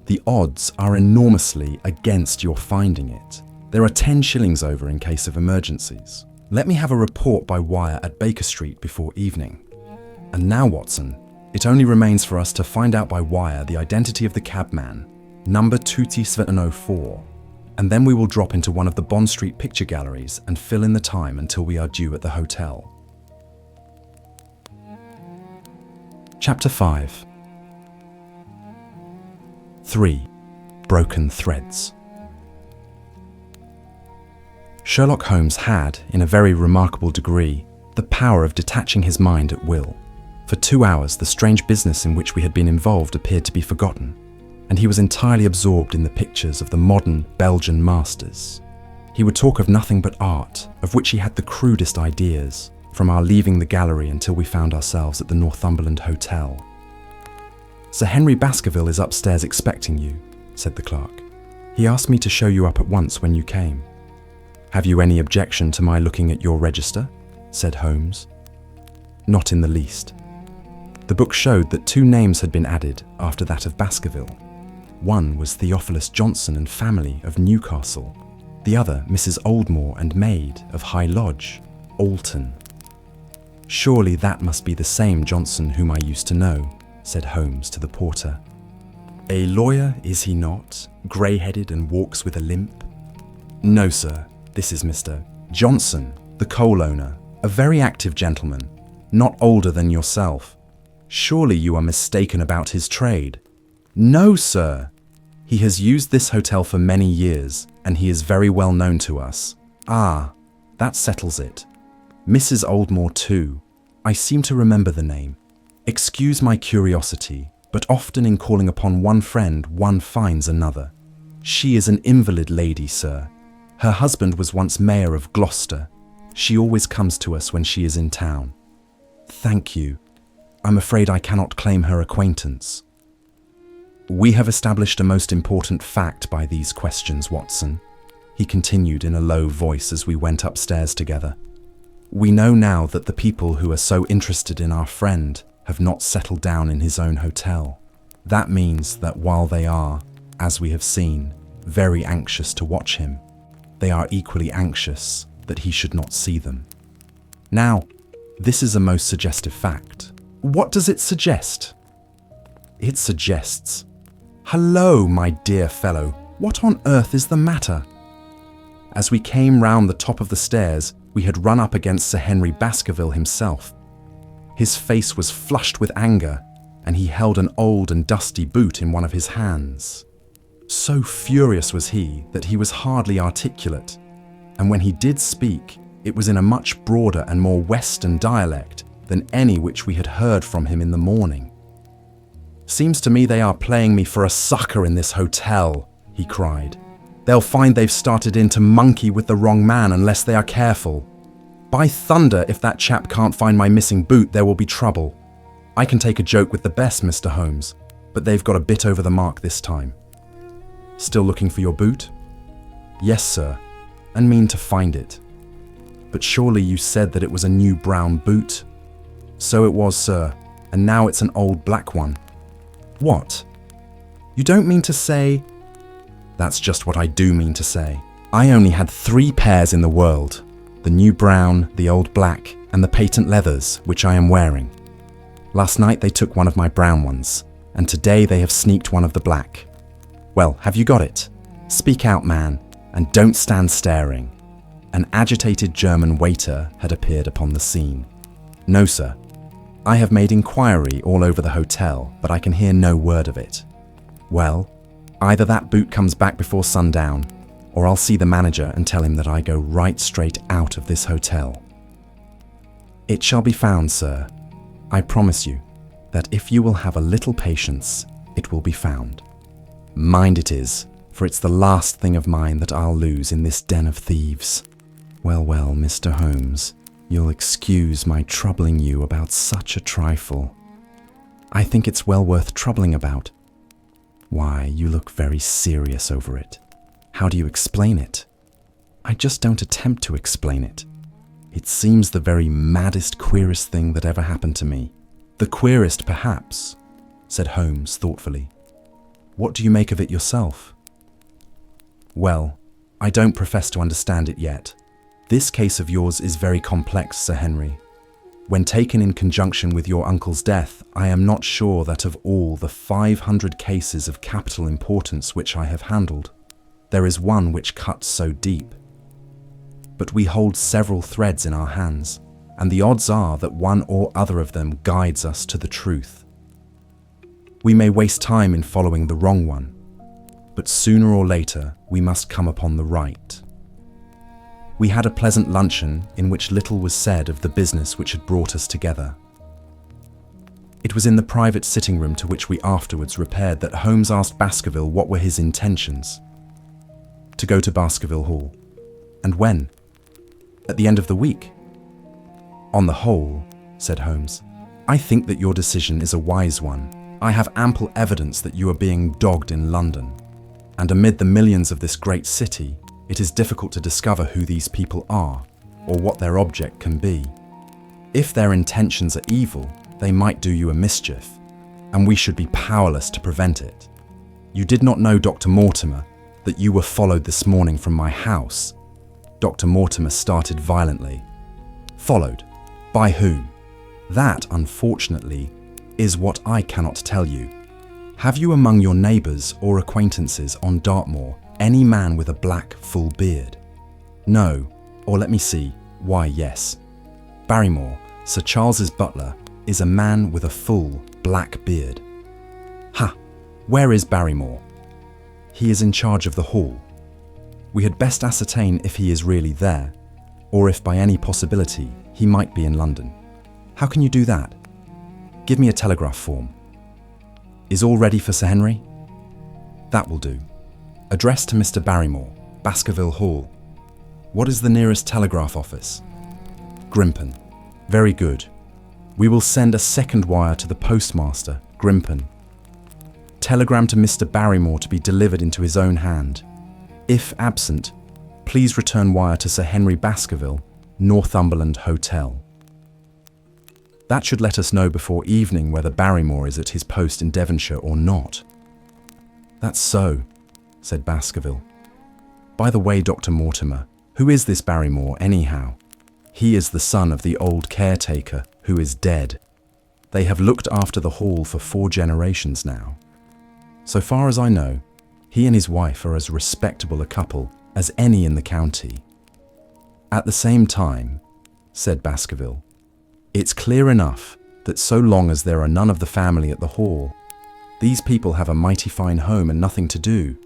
The odds are enormously against your finding it. There are 10 shillings over in case of emergencies. Let me have a report by wire at Baker Street before evening. And now, Watson, it only remains for us to find out by wire the identity of the cabman, number 2704, and then we will drop into one of the Bond Street picture galleries and fill in the time until we are due at the hotel. Chapter 5. 3. Broken Threads. Sherlock Holmes had, in a very remarkable degree, the power of detaching his mind at will. For 2 hours, the strange business in which we had been involved appeared to be forgotten, and he was entirely absorbed in the pictures of the modern Belgian masters. He would talk of nothing but art, of which he had the crudest ideas, from our leaving the gallery until we found ourselves at the Northumberland Hotel. "Sir Henry Baskerville is upstairs expecting you," said the clerk. "He asked me to show you up at once when you came." "Have you any objection to my looking at your register?" said Holmes. "Not in the least." The book showed that 2 names had been added after that of Baskerville. One was Theophilus Johnson and family of Newcastle, the other Mrs. Oldmore and maid of High Lodge, Alton. "Surely that must be the same Johnson whom I used to know," said Holmes to the porter. "A lawyer, is he not, grey-headed and walks with a limp?" "No, sir, this is Mr. Johnson, the coal owner, a very active gentleman, not older than yourself. Surely you are mistaken about his trade." "No, sir. He has used this hotel for many years, and he is very well known to us." "Ah, that settles it. Mrs. Oldmore too. I seem to remember the name. Excuse my curiosity, but often in calling upon one friend one finds another. She is an invalid lady, sir. Her husband was once mayor of Gloucester. She always comes to us when she is in town." "Thank you. I'm afraid I cannot claim her acquaintance." "We have established a most important fact by these questions, Watson," he continued in a low voice as we went upstairs together. "We know now that the people who are so interested in our friend have not settled down in his own hotel. That means that while they are, as we have seen, very anxious to watch him, they are equally anxious that he should not see them. Now, this is a most suggestive fact." "What does it suggest?" "It suggests... Hello, my dear fellow, what on earth is the matter?" As we came round the top of the stairs, we had run up against Sir Henry Baskerville himself. His face was flushed with anger, and he held an old and dusty boot in one of his hands. So furious was he that he was hardly articulate, and when he did speak, it was in a much broader and more Western dialect than any which we had heard from him in the morning. "Seems to me they are playing me for a sucker in this hotel," he cried. "They'll find they've started in to monkey with the wrong man unless they are careful. By thunder, if that chap can't find my missing boot, there will be trouble. I can take a joke with the best, Mr. Holmes, but they've got a bit over the mark this time." "Still looking for your boot?" "Yes, sir, and mean to find it." "But surely you said that it was a new brown boot?" "So it was, sir, and now it's an old black one." "What? You don't mean to say—" "That's just what I do mean to say. I only had 3 pairs in the world, the new brown, the old black, and the patent leathers, which I am wearing. Last night they took one of my brown ones, and today they have sneaked one of the black. Well, have you got it? Speak out, man, and don't stand staring." An agitated German waiter had appeared upon the scene. "No, sir. I have made inquiry all over the hotel, but I can hear no word of it." "Well, either that boot comes back before sundown, or I'll see the manager and tell him that I go right straight out of this hotel." It shall be found, sir. I promise you that if you will have a little patience, it will be found. Mind it is, for it's the last thing of mine that I'll lose in this den of thieves. Well, Mr. Holmes, you'll excuse my troubling you about such a trifle. I think it's well worth troubling about. Why, you look very serious over it. How do you explain it? I just don't attempt to explain it. It seems the very maddest, queerest thing that ever happened to me. The queerest, perhaps, said Holmes thoughtfully. What do you make of it yourself? Well, I don't profess to understand it yet. This case of yours is very complex, Sir Henry. When taken in conjunction with your uncle's death, I am not sure that of all the 500 cases of capital importance which I have handled, there is one which cuts so deep. But we hold several threads in our hands, and the odds are that one or other of them guides us to the truth. We may waste time in following the wrong one, but sooner or later we must come upon the right. We had a pleasant luncheon in which little was said of the business which had brought us together. It was in the private sitting room to which we afterwards repaired that Holmes asked Baskerville what were his intentions. To go to Baskerville Hall. And when? At the end of the week. On the whole, said Holmes, I think that your decision is a wise one. I have ample evidence that you are being dogged in London, and amid the millions of this great city, it is difficult to discover who these people are, or what their object can be. If their intentions are evil, they might do you a mischief, and we should be powerless to prevent it. You did not know, Dr. Mortimer, that you were followed this morning from my house. Dr. Mortimer started violently. Followed? By whom? That, unfortunately, is what I cannot tell you. Have you among your neighbours or acquaintances on Dartmoor any man with a black, full beard? No, or let me see, why yes. Barrymore, Sir Charles's butler, is a man with a full, black beard. Ha! Where is Barrymore? He is in charge of the hall. We had best ascertain if he is really there, or if by any possibility he might be in London. How can you do that? Give me a telegraph form. Is all ready for Sir Henry? That will do. Address to Mr. Barrymore, Baskerville Hall. What is the nearest telegraph office? Grimpen. Very good. We will send a second wire to the postmaster, Grimpen. Telegram to Mr. Barrymore to be delivered into his own hand. If absent, please return wire to Sir Henry Baskerville, Northumberland Hotel. That should let us know before evening whether Barrymore is at his post in Devonshire or not. That's so, said Baskerville. By the way, Dr. Mortimer, who is this Barrymore anyhow? He is the son of the old caretaker who is dead. They have looked after the hall for 4 generations now. So far as I know, he and his wife are as respectable a couple as any in the county. At the same time, said Baskerville, it's clear enough that so long as there are none of the family at the hall, these people have a mighty fine home and nothing to do.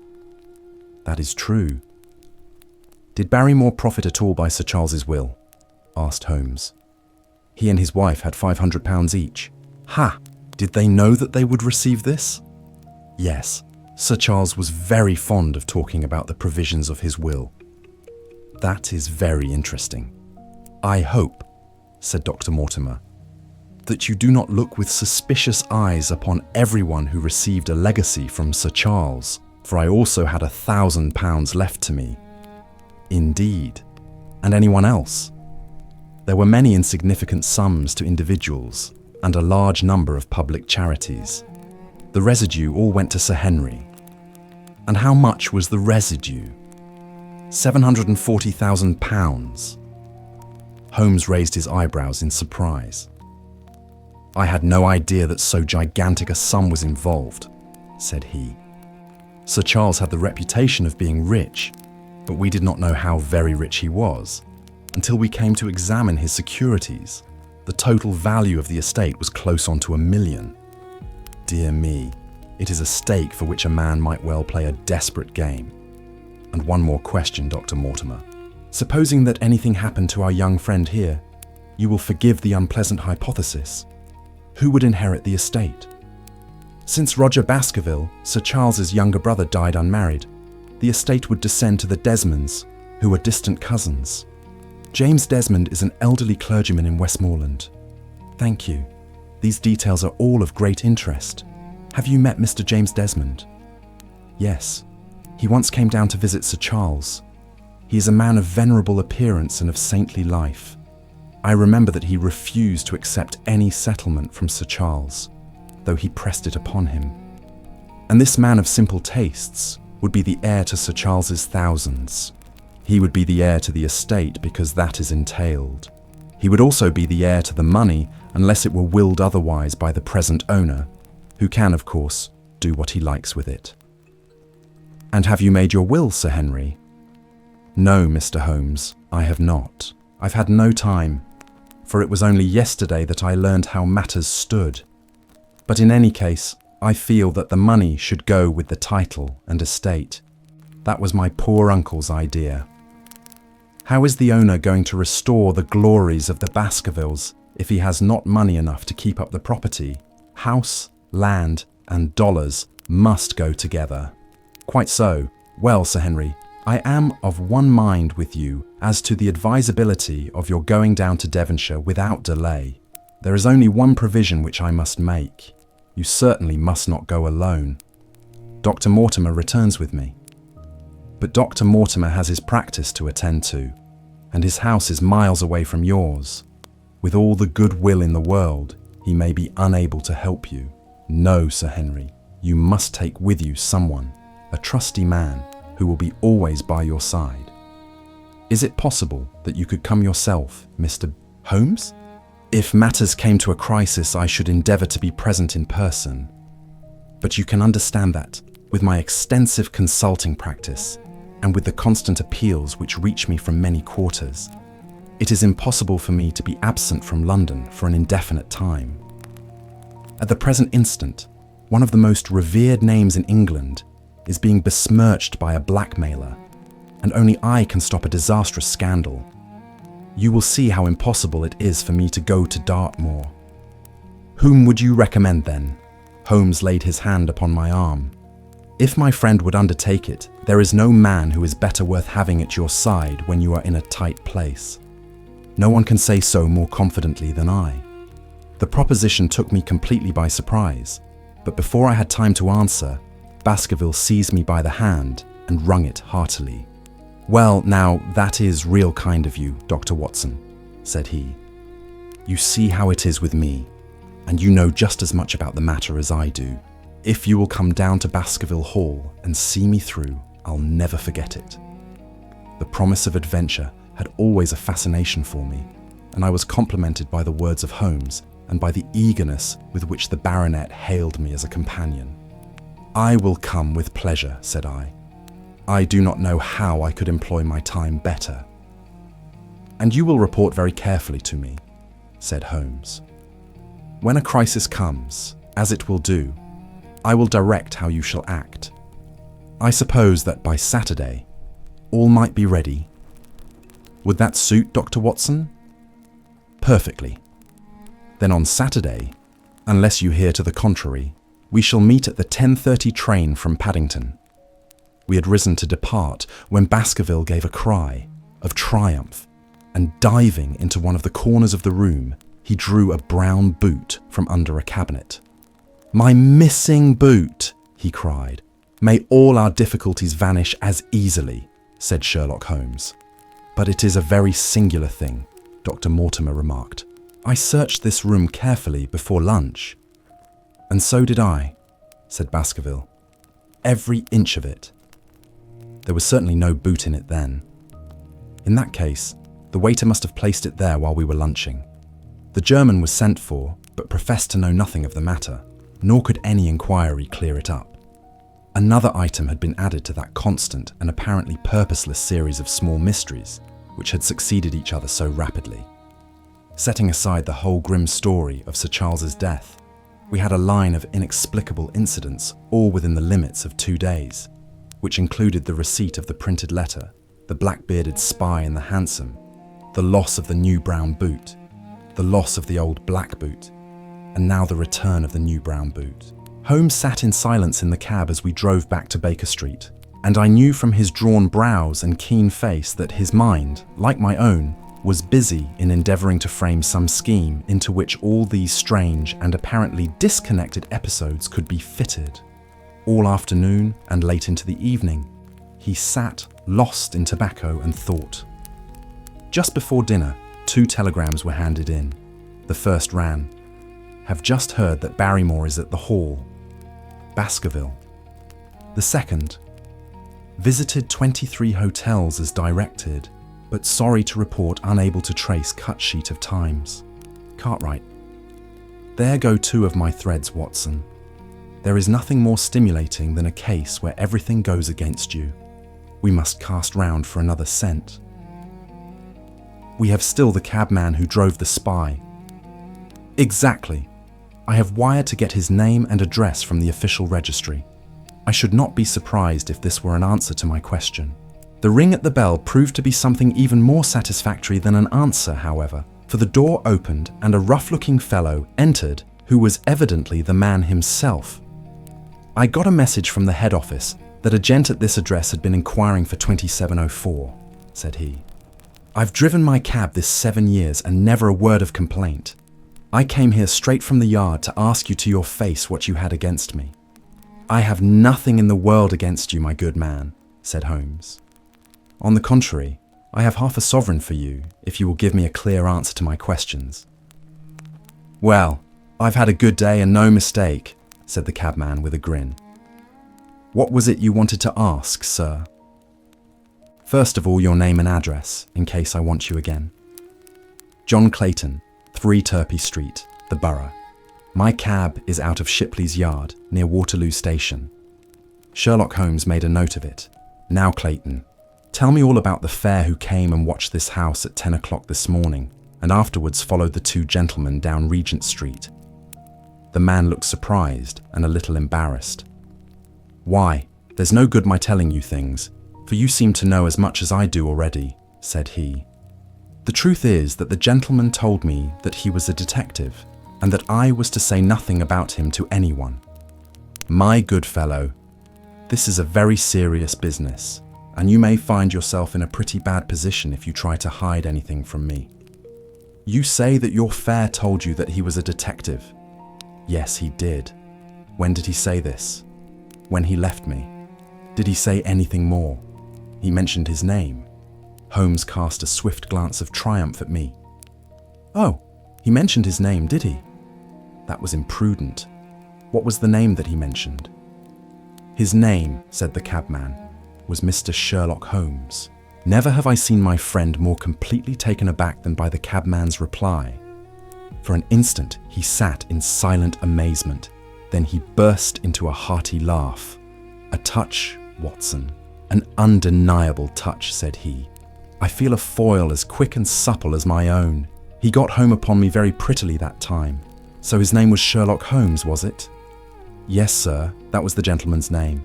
That is true. Did Barrymore profit at all by Sir Charles's will? Asked Holmes. He and his wife had £500 each. Ha! Did they know that they would receive this? Yes, Sir Charles was very fond of talking about the provisions of his will. That is very interesting. I hope, said Dr. Mortimer, that you do not look with suspicious eyes upon everyone who received a legacy from Sir Charles, for I also had £1,000 left to me. Indeed. And anyone else? There were many insignificant sums to individuals and a large number of public charities. The residue all went to Sir Henry. And how much was the residue? £740,000. Holmes raised his eyebrows in surprise. I had no idea that so gigantic a sum was involved, said he. Sir Charles had the reputation of being rich, but we did not know how very rich he was, until we came to examine his securities. The total value of the estate was close on to £1 million. Dear me, it is a stake for which a man might well play a desperate game. And one more question, Dr. Mortimer. Supposing that anything happened to our young friend here, You will forgive the unpleasant hypothesis. Who would inherit the estate? Since Roger Baskerville, Sir Charles's younger brother, died unmarried, the estate would descend to the Desmonds, who are distant cousins. James Desmond is an elderly clergyman in Westmoreland. Thank you. These details are all of great interest. Have you met Mr. James Desmond? Yes. He once came down to visit Sir Charles. He is a man of venerable appearance and of saintly life. I remember that he refused to accept any settlement from Sir Charles, though he pressed it upon him. And this man of simple tastes would be the heir to Sir Charles's thousands. He would be the heir to the estate because that is entailed. He would also be the heir to the money unless it were willed otherwise by the present owner, who can, of course, do what he likes with it. And have you made your will, Sir Henry? No, Mr. Holmes, I have not. I've had no time, for it was only yesterday that I learned how matters stood. But in any case, I feel that the money should go with the title and estate. That was my poor uncle's idea. How is the owner going to restore the glories of the Baskervilles if he has not money enough to keep up the property? House, land, and dollars must go together. Quite so. Well, Sir Henry, I am of one mind with you as to the advisability of your going down to Devonshire without delay. There is only one provision which I must make. You certainly must not go alone. Dr. Mortimer returns with me. But Dr. Mortimer has his practice to attend to, and his house is miles away from yours. With all the good will in the world, he may be unable to help you. No, Sir Henry, you must take with you someone, a trusty man, who will be always by your side. Is it possible that you could come yourself, Mr. Holmes? If matters came to a crisis, I should endeavour to be present in person. But you can understand that, with my extensive consulting practice, and with the constant appeals which reach me from many quarters, it is impossible for me to be absent from London for an indefinite time. At the present instant, one of the most revered names in England is being besmirched by a blackmailer, and only I can stop a disastrous scandal. You will see how impossible it is for me to go to Dartmoor. Whom would you recommend then? Holmes laid his hand upon my arm. If my friend would undertake it, there is no man who is better worth having at your side when you are in a tight place. No one can say so more confidently than I. The proposition took me completely by surprise, but before I had time to answer, Baskerville seized me by the hand and wrung it heartily. Well, now, that is real kind of you, Dr. Watson, said he. You see how it is with me, and you know just as much about the matter as I do. If you will come down to Baskerville Hall and see me through, I'll never forget it. The promise of adventure had always a fascination for me, and I was complimented by the words of Holmes and by the eagerness with which the baronet hailed me as a companion. I will come with pleasure, said I. I do not know how I could employ my time better. And you will report very carefully to me, said Holmes. When a crisis comes, as it will do, I will direct how you shall act. I suppose that by Saturday, all might be ready. Would that suit Dr. Watson? Perfectly. Then on Saturday, unless you hear to the contrary, we shall meet at the 10:30 train from Paddington. We had risen to depart when Baskerville gave a cry of triumph, and diving into one of the corners of the room, he drew a brown boot from under a cabinet. "My missing boot!" he cried. "May all our difficulties vanish as easily," said Sherlock Holmes. "But it is a very singular thing," Dr. Mortimer remarked. "I searched this room carefully before lunch." "And so did I," said Baskerville. "Every inch of it. There was certainly no boot in it then. In that case, the waiter must have placed it there while we were lunching. The German was sent for, but professed to know nothing of the matter, nor could any inquiry clear it up. Another item had been added to that constant and apparently purposeless series of small mysteries which had succeeded each other so rapidly. Setting aside the whole grim story of Sir Charles's death, we had a line of inexplicable incidents all within the limits of 2 days, which included the receipt of the printed letter, the black-bearded spy in the hansom, the loss of the new brown boot, the loss of the old black boot, and now the return of the new brown boot. Holmes sat in silence in the cab as we drove back to Baker Street, and I knew from his drawn brows and keen face that his mind, like my own, was busy in endeavouring to frame some scheme into which all these strange and apparently disconnected episodes could be fitted. All afternoon and late into the evening, he sat lost in tobacco and thought. Just before dinner, 2 telegrams were handed in. The first ran, "Have just heard that Barrymore is at the Hall, Baskerville." The second, "Visited 23 hotels as directed, but sorry to report unable to trace cut sheet of times, Cartwright." There go 2 of my threads, Watson. There is nothing more stimulating than a case where everything goes against you. We must cast round for another scent. We have still the cabman who drove the spy. Exactly. I have wired to get his name and address from the official registry. I should not be surprised if this were an answer to my question. The ring at the bell proved to be something even more satisfactory than an answer, however, for the door opened and a rough-looking fellow entered who was evidently the man himself. I got a message from the head office that a gent at this address had been inquiring for 2704, said he. I've driven my cab this 7 years and never a word of complaint. I came here straight from the yard to ask you to your face what you had against me. I have nothing in the world against you, my good man, said Holmes. On the contrary, I have half a sovereign for you if you will give me a clear answer to my questions. Well, I've had a good day and no mistake, said the cabman with a grin. What was it you wanted to ask, sir? First of all, your name and address, in case I want you again. John Clayton, 3 Turpey Street, the Borough. My cab is out of Shipley's Yard, near Waterloo Station. Sherlock Holmes made a note of it. Now, Clayton, tell me all about the fare who came and watched this house at 10 o'clock this morning, and afterwards followed the 2 gentlemen down Regent Street. The man looked surprised and a little embarrassed. Why, there's no good my telling you things, for you seem to know as much as I do already, said he. The truth is that the gentleman told me that he was a detective, and that I was to say nothing about him to anyone. My good fellow, this is a very serious business, and you may find yourself in a pretty bad position if you try to hide anything from me. You say that your fare told you that he was a detective. Yes, he did. When did he say this? When he left me. Did he say anything more? He mentioned his name. Holmes cast a swift glance of triumph at me. Oh, he mentioned his name, did he? That was imprudent. What was the name that he mentioned? His name, said the cabman, was Mr. Sherlock Holmes. Never have I seen my friend more completely taken aback than by the cabman's reply. For an instant he sat in silent amazement. Then he burst into a hearty laugh. A touch, Watson. An undeniable touch, said he. I feel a foil as quick and supple as my own. He got home upon me very prettily that time. So his name was Sherlock Holmes, was it? Yes, sir, that was the gentleman's name.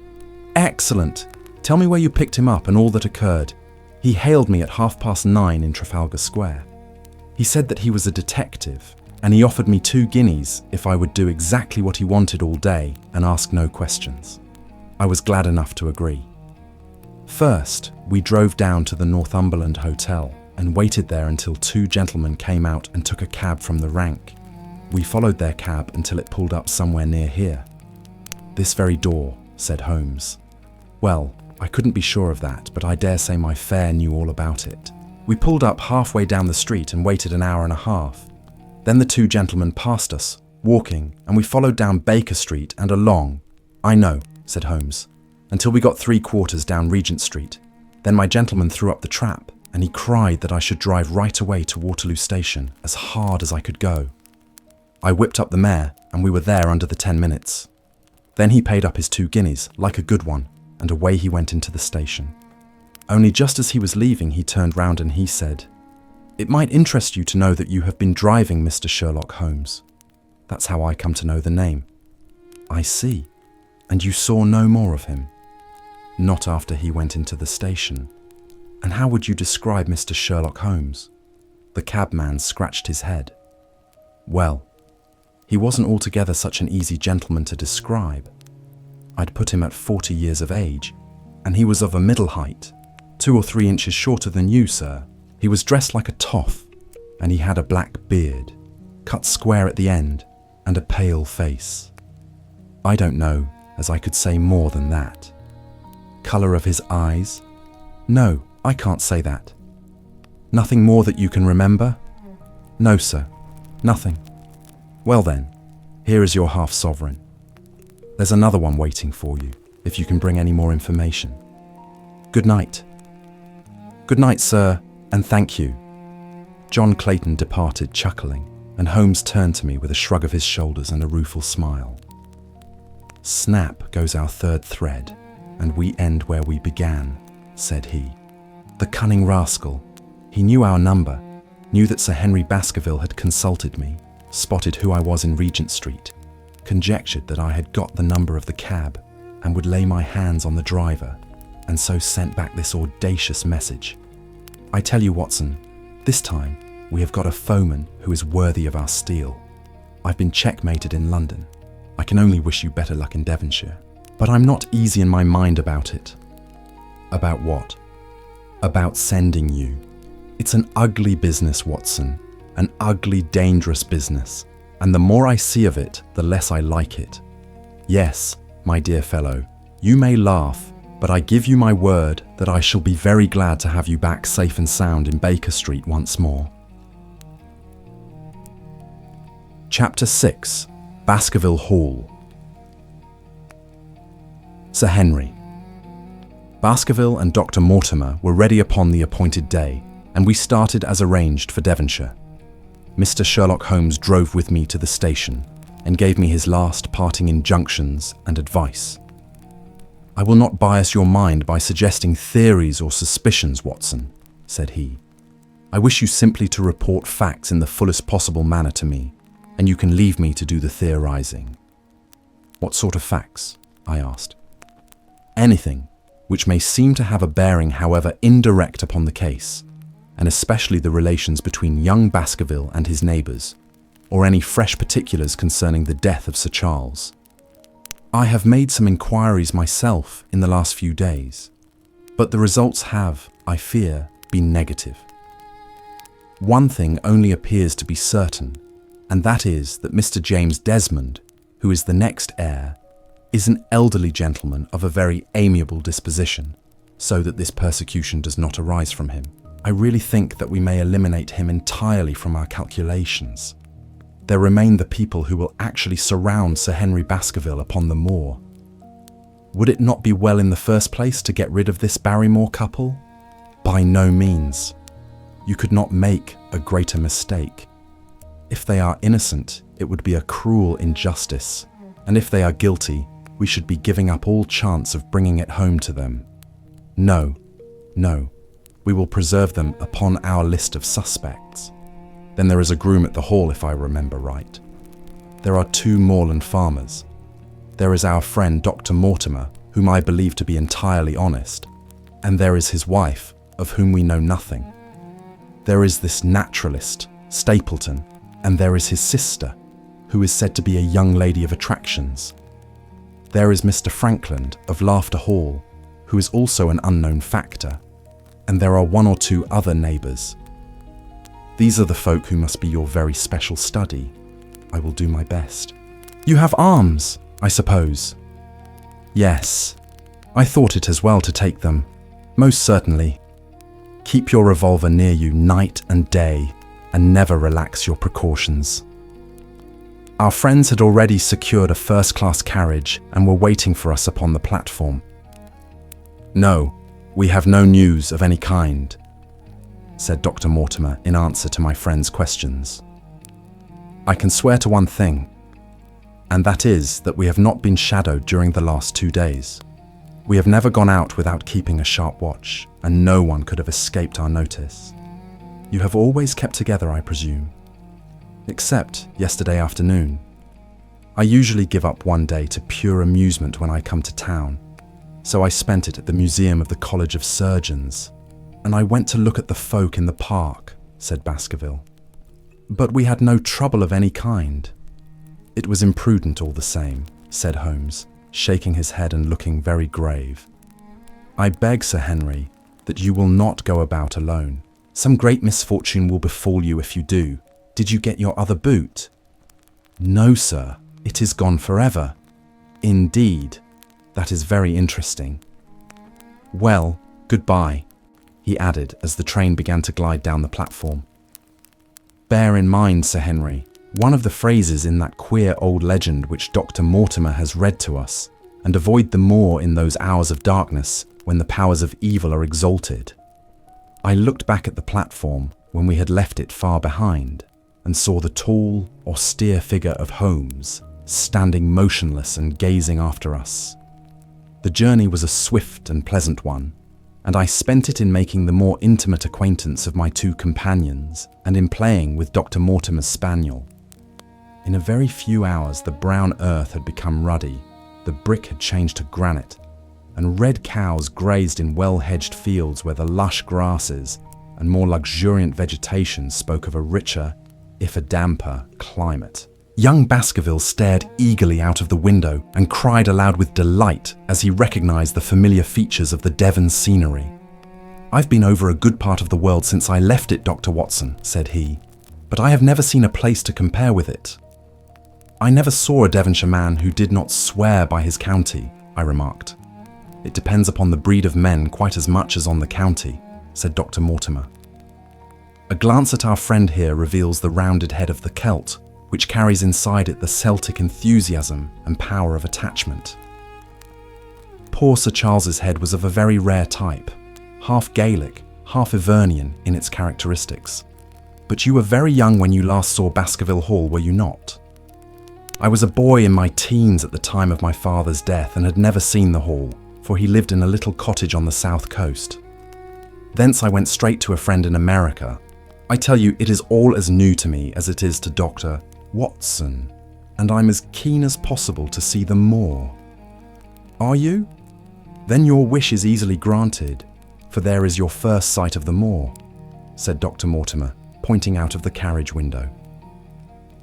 Excellent. Tell me where you picked him up and all that occurred. He hailed me at 9:30 in Trafalgar Square. He said that he was a detective, and he offered me 2 guineas if I would do exactly what he wanted all day and ask no questions. I was glad enough to agree. First, we drove down to the Northumberland Hotel and waited there until 2 gentlemen came out and took a cab from the rank. We followed their cab until it pulled up somewhere near here. This very door, said Holmes. Well, I couldn't be sure of that, but I dare say my fare knew all about it. We pulled up halfway down the street and waited an hour and a half. Then the 2 gentlemen passed us, walking, and we followed down Baker Street and along. I know, said Holmes, until we got 3/4 down Regent Street. Then my gentleman threw up the trap, and he cried that I should drive right away to Waterloo Station, as hard as I could go. I whipped up the mare, and we were there under the 10 minutes. Then he paid up his 2 guineas, like a good one, and away he went into the station. Only just as he was leaving, he turned round and he said, "It might interest you to know that you have been driving Mr. Sherlock Holmes. That's how I come to know the name." "I see. And you saw no more of him?" "Not after he went into the station." "And how would you describe Mr. Sherlock Holmes?" The cabman scratched his head. Well, he wasn't altogether such an easy gentleman to describe. I'd put him at 40 years of age, and he was of a middle height, 2 or 3 inches shorter than you, sir. He was dressed like a toff, and he had a black beard, cut square at the end, and a pale face. I don't know as I could say more than that. Colour of his eyes? No, I can't say that. Nothing more that you can remember? No, sir, nothing. Well then, here is your half-sovereign. There's another one waiting for you, if you can bring any more information. Good night. Good night, sir, and thank you. John Clayton departed chuckling, and Holmes turned to me with a shrug of his shoulders and a rueful smile. Snap goes our third thread, and we end where we began, said he. The cunning rascal. He knew our number, knew that Sir Henry Baskerville had consulted me, spotted who I was in Regent Street, conjectured that I had got the number of the cab and would lay my hands on the driver, and so sent back this audacious message. I tell you, Watson, this time we have got a foeman who is worthy of our steel. I've been checkmated in London. I can only wish you better luck in Devonshire. But I'm not easy in my mind about it. About what? About sending you. It's an ugly business, Watson. An ugly, dangerous business. And the more I see of it, the less I like it. Yes, my dear fellow, you may laugh, but I give you my word that I shall be very glad to have you back safe and sound in Baker Street once more. Chapter 6. Baskerville Hall. Sir Henry. Baskerville and Dr. Mortimer were ready upon the appointed day, and we started as arranged for Devonshire. Mr. Sherlock Holmes drove with me to the station and gave me his last parting injunctions and advice. I will not bias your mind by suggesting theories or suspicions, Watson, said he. I wish you simply to report facts in the fullest possible manner to me, and you can leave me to do the theorizing. What sort of facts? I asked. Anything which may seem to have a bearing, however indirect, upon the case, and especially the relations between young Baskerville and his neighbours, or any fresh particulars concerning the death of Sir Charles. I have made some inquiries myself in the last few days, but the results have, I fear, been negative. One thing only appears to be certain, and that is that Mr. James Desmond, who is the next heir, is an elderly gentleman of a very amiable disposition, so that this persecution does not arise from him. I really think that we may eliminate him entirely from our calculations. There remain the people who will actually surround Sir Henry Baskerville upon the moor. Would it not be well in the first place to get rid of this Barrymore couple? By no means. You could not make a greater mistake. If they are innocent, it would be a cruel injustice, and if they are guilty, we should be giving up all chance of bringing it home to them. No, we will preserve them upon our list of suspects. Then there is a groom at the Hall, if I remember right. There are 2 moorland farmers. There is our friend Dr. Mortimer, whom I believe to be entirely honest, and there is his wife, of whom we know nothing. There is this naturalist, Stapleton, and there is his sister, who is said to be a young lady of attractions. There is Mr. Frankland of Laughter Hall, who is also an unknown factor, and there are 1 or 2 other neighbours. These are the folk who must be your very special study. I will do my best. You have arms, I suppose? Yes, I thought it as well to take them. Most certainly. Keep your revolver near you night and day, and never relax your precautions. Our friends had already secured a first-class carriage and were waiting for us upon the platform. No, we have no news of any kind, said Dr. Mortimer in answer to my friend's questions. I can swear to one thing, and that is that we have not been shadowed during the last 2 days. We have never gone out without keeping a sharp watch, and no one could have escaped our notice. You have always kept together, I presume, except yesterday afternoon. I usually give up one day to pure amusement when I come to town, so I spent it at the Museum of the College of Surgeons, and I went to look at the folk in the park, said Baskerville. But we had no trouble of any kind. It was imprudent all the same, said Holmes, shaking his head and looking very grave. I beg, Sir Henry, that you will not go about alone. Some great misfortune will befall you if you do. Did you get your other boot? No, sir, it is gone forever. Indeed, that is very interesting. Well, goodbye, he added as the train began to glide down the platform. Bear in mind, Sir Henry, one of the phrases in that queer old legend which Dr. Mortimer has read to us, and avoid the moor in those hours of darkness when the powers of evil are exalted. I looked back at the platform when we had left it far behind, and saw the tall, austere figure of Holmes standing motionless and gazing after us. The journey was a swift and pleasant one, and I spent it in making the more intimate acquaintance of my two companions and in playing with Dr. Mortimer's spaniel. In a very few hours the brown earth had become ruddy, the brick had changed to granite, and red cows grazed in well-hedged fields where the lush grasses and more luxuriant vegetation spoke of a richer, if a damper, climate. Young Baskerville stared eagerly out of the window and cried aloud with delight as he recognized the familiar features of the Devon scenery. I've been over a good part of the world since I left it, Dr. Watson, said he, but I have never seen a place to compare with it. I never saw a Devonshire man who did not swear by his county, I remarked. It depends upon the breed of men quite as much as on the county, said Dr. Mortimer. A glance at our friend here reveals the rounded head of the Celt, which carries inside it the Celtic enthusiasm and power of attachment. Poor Sir Charles's head was of a very rare type, half Gaelic, half Ivernian in its characteristics. But you were very young when you last saw Baskerville Hall, were you not? I was a boy in my teens at the time of my father's death and had never seen the hall, for he lived in a little cottage on the south coast. Thence I went straight to a friend in America. I tell you, it is all as new to me as it is to Dr. Watson, and I'm as keen as possible to see them more. Are you? Then your wish is easily granted, for there is your first sight of the moor, said Dr. Mortimer, pointing out of the carriage window.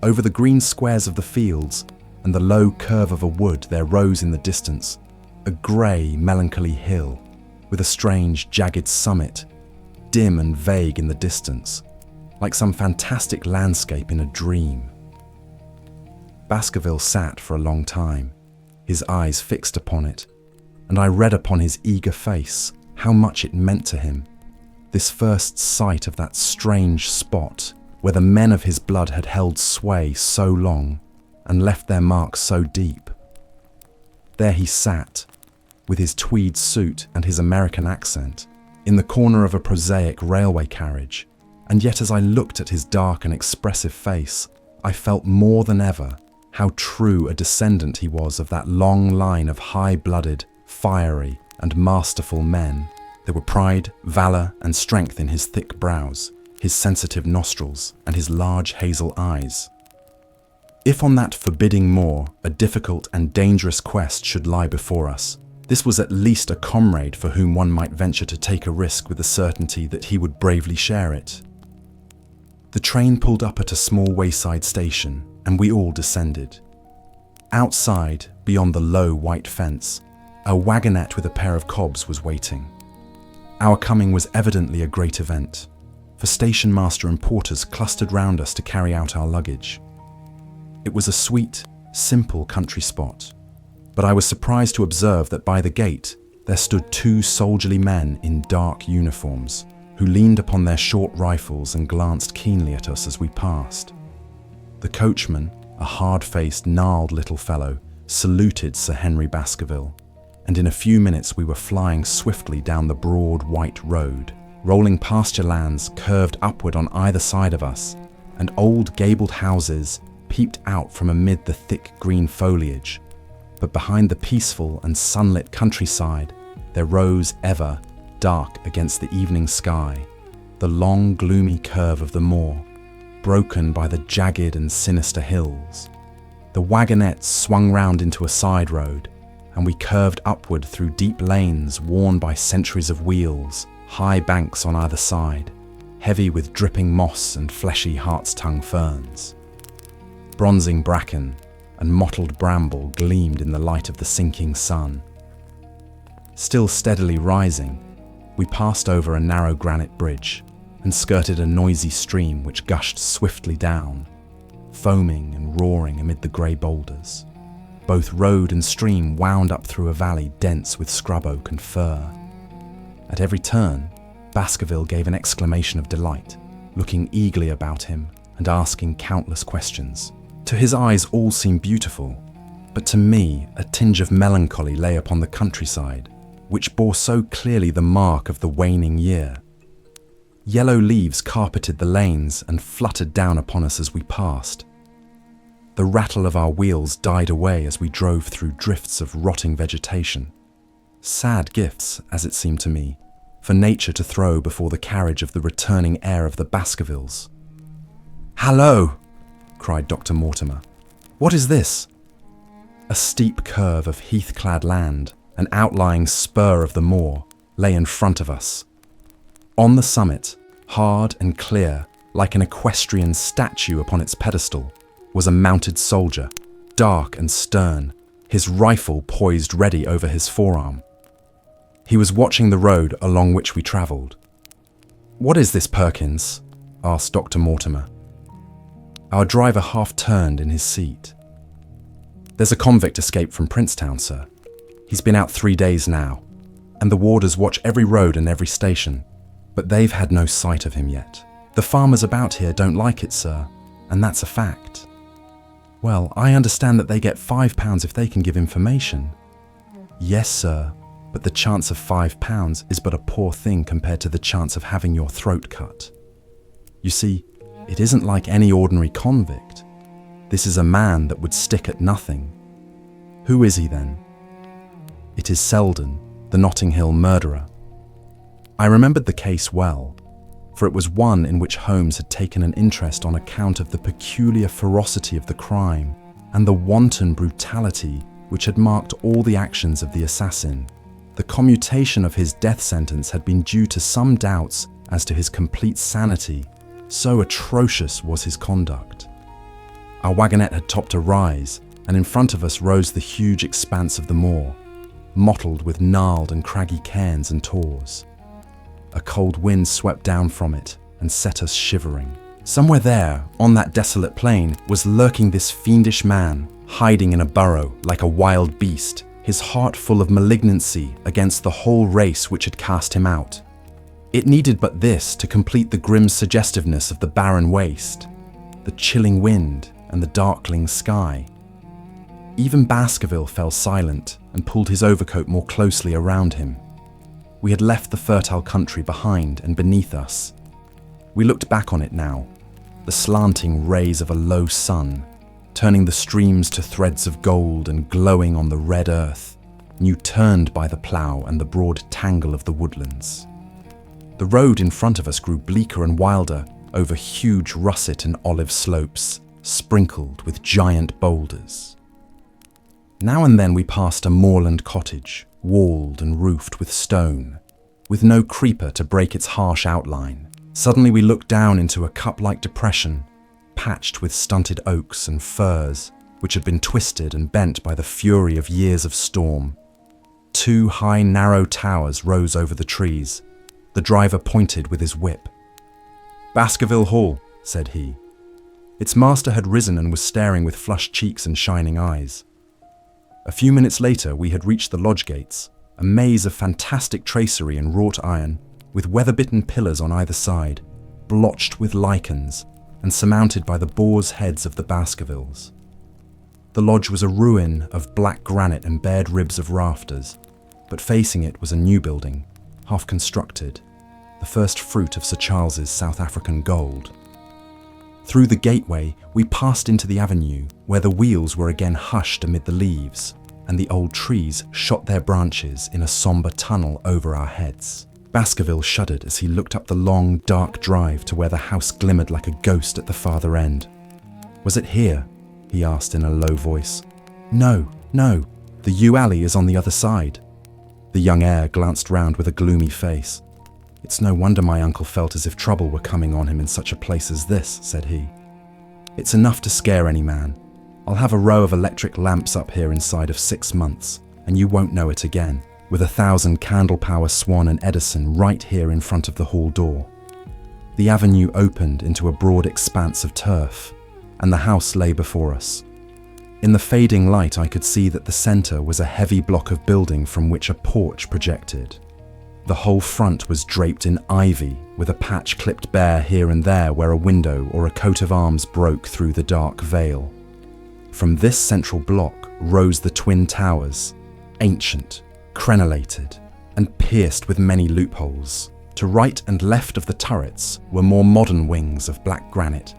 Over the green squares of the fields and the low curve of a wood there rose in the distance a grey, melancholy hill, with a strange, jagged summit, dim and vague in the distance, like some fantastic landscape in a dream. Baskerville sat for a long time, his eyes fixed upon it, and I read upon his eager face how much it meant to him, this first sight of that strange spot where the men of his blood had held sway so long and left their marks so deep. There he sat, with his tweed suit and his American accent, in the corner of a prosaic railway carriage, and yet as I looked at his dark and expressive face, I felt more than ever how true a descendant he was of that long line of high-blooded, fiery, and masterful men. There were pride, valour, and strength in his thick brows, his sensitive nostrils, and his large hazel eyes. If on that forbidding moor a difficult and dangerous quest should lie before us, this was at least a comrade for whom one might venture to take a risk with the certainty that he would bravely share it. The train pulled up at a small wayside station, and we all descended. Outside, beyond the low white fence, a wagonette with a pair of cobs was waiting. Our coming was evidently a great event, for station master and porters clustered round us to carry out our luggage. It was a sweet, simple country spot, but I was surprised to observe that by the gate there stood two soldierly men in dark uniforms, who leaned upon their short rifles and glanced keenly at us as we passed. The coachman, a hard-faced, gnarled little fellow, saluted Sir Henry Baskerville, and in a few minutes we were flying swiftly down the broad white road. Rolling pasture lands curved upward on either side of us, and old gabled houses peeped out from amid the thick green foliage. But behind the peaceful and sunlit countryside, there rose ever, dark against the evening sky, the long gloomy curve of the moor, broken by the jagged and sinister hills. The wagonette swung round into a side road, and we curved upward through deep lanes worn by centuries of wheels, high banks on either side, heavy with dripping moss and fleshy heart's tongue ferns. Bronzing bracken and mottled bramble gleamed in the light of the sinking sun. Still steadily rising, we passed over a narrow granite bridge and skirted a noisy stream which gushed swiftly down, foaming and roaring amid the grey boulders. Both road and stream wound up through a valley dense with scrub oak and fir. At every turn, Baskerville gave an exclamation of delight, looking eagerly about him and asking countless questions. To his eyes all seemed beautiful, but to me a tinge of melancholy lay upon the countryside, which bore so clearly the mark of the waning year. Yellow leaves carpeted the lanes and fluttered down upon us as we passed. The rattle of our wheels died away as we drove through drifts of rotting vegetation. Sad gifts, as it seemed to me, for nature to throw before the carriage of the returning heir of the Baskervilles. "Hallo!" cried Dr. Mortimer. "What is this?" A steep curve of heath-clad land, an outlying spur of the moor, lay in front of us. On the summit, hard and clear, like an equestrian statue upon its pedestal, was a mounted soldier, dark and stern, his rifle poised ready over his forearm. He was watching the road along which we travelled. "What is this, Perkins?" asked Dr. Mortimer. Our driver half turned in his seat. "There's a convict escaped from Princetown, sir. He's been out 3 days now, and the warders watch every road and every station, but they've had no sight of him yet. The farmers about here don't like it, sir, and that's a fact." "Well, I understand that they get £5 if they can give information." "Yes, sir, but the chance of £5 is but a poor thing compared to the chance of having your throat cut. You see, it isn't like any ordinary convict. This is a man that would stick at nothing." "Who is he then?" "It is Selden, the Notting Hill murderer." I remembered the case well, for it was one in which Holmes had taken an interest on account of the peculiar ferocity of the crime and the wanton brutality which had marked all the actions of the assassin. The commutation of his death sentence had been due to some doubts as to his complete sanity, so atrocious was his conduct. Our wagonette had topped a rise, and in front of us rose the huge expanse of the moor, mottled with gnarled and craggy cairns and tors. A cold wind swept down from it and set us shivering. Somewhere there, on that desolate plain, was lurking this fiendish man, hiding in a burrow like a wild beast, his heart full of malignancy against the whole race which had cast him out. It needed but this to complete the grim suggestiveness of the barren waste, the chilling wind and the darkling sky. Even Baskerville fell silent and pulled his overcoat more closely around him. We had left the fertile country behind and beneath us. We looked back on it now, the slanting rays of a low sun, turning the streams to threads of gold and glowing on the red earth, new turned by the plough and the broad tangle of the woodlands. The road in front of us grew bleaker and wilder over huge russet and olive slopes, sprinkled with giant boulders. Now and then we passed a moorland cottage, walled and roofed with stone, with no creeper to break its harsh outline. Suddenly we looked down into a cup-like depression, patched with stunted oaks and firs, which had been twisted and bent by the fury of years of storm. 2 high, narrow towers rose over the trees. The driver pointed with his whip. "Baskerville Hall," said he. Its master had risen and was staring with flushed cheeks and shining eyes. A few minutes later we had reached the lodge gates, a maze of fantastic tracery in wrought iron, with weather-bitten pillars on either side, blotched with lichens, and surmounted by the boar's heads of the Baskervilles. The lodge was a ruin of black granite and bared ribs of rafters, but facing it was a new building, half constructed, the first fruit of Sir Charles's South African gold. Through the gateway, we passed into the avenue, where the wheels were again hushed amid the leaves, and the old trees shot their branches in a sombre tunnel over our heads. Baskerville shuddered as he looked up the long, dark drive to where the house glimmered like a ghost at the farther end. "Was it here?" he asked in a low voice. No, the yew alley is on the other side." The young heir glanced round with a gloomy face. "It's no wonder my uncle felt as if trouble were coming on him in such a place as this," said he. "It's enough to scare any man. I'll have a row of electric lamps up here inside of 6 months, and you won't know it again, with 1,000 candle-power Swan and Edison right here in front of the hall door." The avenue opened into a broad expanse of turf, and the house lay before us. In the fading light, I could see that the centre was a heavy block of building from which a porch projected. The whole front was draped in ivy, with a patch clipped bare here and there where a window or a coat of arms broke through the dark veil. From this central block rose the twin towers, ancient, crenellated, and pierced with many loopholes. To right and left of the turrets were more modern wings of black granite.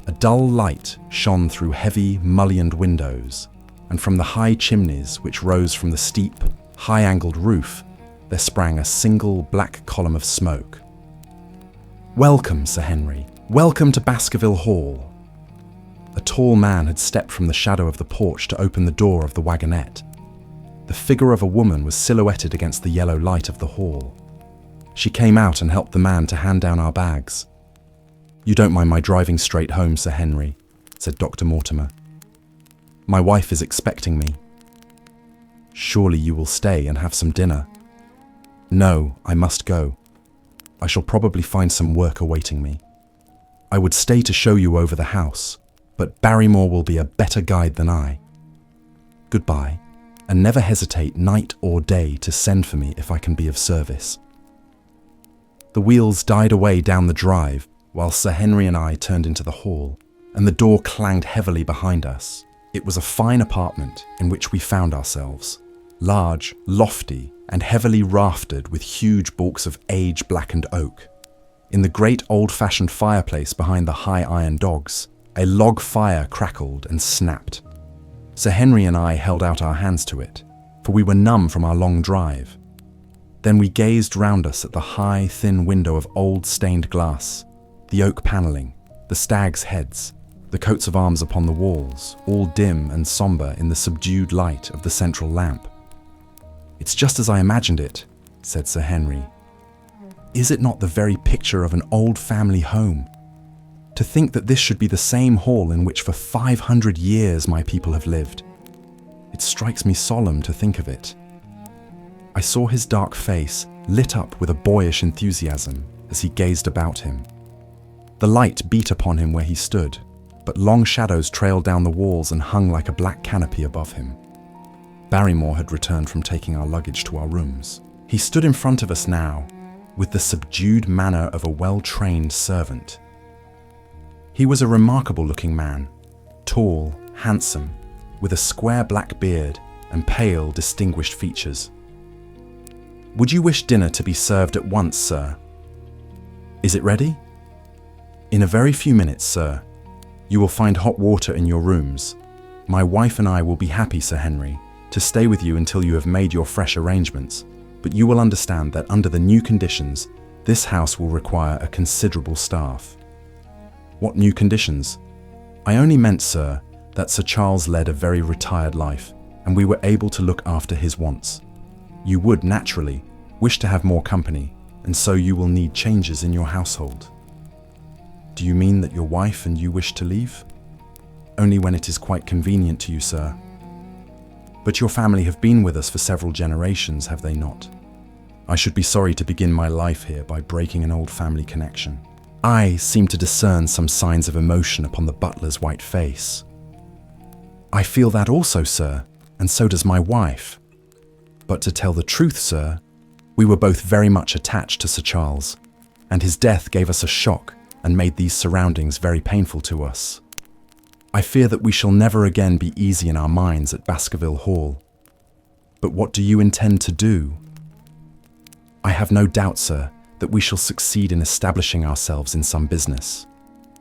A dull light shone through heavy, mullioned windows, and from the high chimneys which rose from the steep, high-angled roof, there sprang a single black column of smoke. "Welcome, Sir Henry. Welcome to Baskerville Hall." A tall man had stepped from the shadow of the porch to open the door of the wagonette. The figure of a woman was silhouetted against the yellow light of the hall. She came out and helped the man to hand down our bags. "You don't mind my driving straight home, Sir Henry," said Dr. Mortimer. "My wife is expecting me." "Surely you will stay and have some dinner." "No, I must go. I shall probably find some work awaiting me. I would stay to show you over the house, but Barrymore will be a better guide than I. Goodbye, and never hesitate night or day to send for me if I can be of service." The wheels died away down the drive, while Sir Henry and I turned into the hall, and the door clanged heavily behind us. It was a fine apartment in which we found ourselves, large, lofty, and heavily raftered with huge balks of age-blackened oak. In the great old-fashioned fireplace behind the high iron dogs, a log fire crackled and snapped. Sir Henry and I held out our hands to it, for we were numb from our long drive. Then we gazed round us at the high, thin window of old stained glass, the oak panelling, the stags' heads, the coats of arms upon the walls, all dim and sombre in the subdued light of the central lamp. "It's just as I imagined it," said Sir Henry. "Is it not the very picture of an old family home? To think that this should be the same hall in which for 500 years my people have lived. It strikes me solemn to think of it." I saw his dark face lit up with a boyish enthusiasm as he gazed about him. The light beat upon him where he stood, but long shadows trailed down the walls and hung like a black canopy above him. Barrymore had returned from taking our luggage to our rooms. He stood in front of us now, with the subdued manner of a well-trained servant. He was a remarkable-looking man, tall, handsome, with a square black beard and pale, distinguished features. "Would you wish dinner to be served at once, sir?" "Is it ready?" "In a very few minutes, sir. You will find hot water in your rooms. My wife and I will be happy, Sir Henry, to stay with you until you have made your fresh arrangements, but you will understand that under the new conditions, this house will require a considerable staff." "What new conditions?" "I only meant, sir, that Sir Charles led a very retired life, and we were able to look after his wants. You would, naturally, wish to have more company, and so you will need changes in your household." "Do you mean that your wife and you wish to leave?" "Only when it is quite convenient to you, sir." "But your family have been with us for several generations, have they not? I should be sorry to begin my life here by breaking an old family connection." I seemed to discern some signs of emotion upon the butler's white face. "I feel that also, sir, and so does my wife. But to tell the truth, sir, we were both very much attached to Sir Charles, and his death gave us a shock and made these surroundings very painful to us. I fear that we shall never again be easy in our minds at Baskerville Hall. But what do you intend to do?" "I have no doubt, sir, that we shall succeed in establishing ourselves in some business.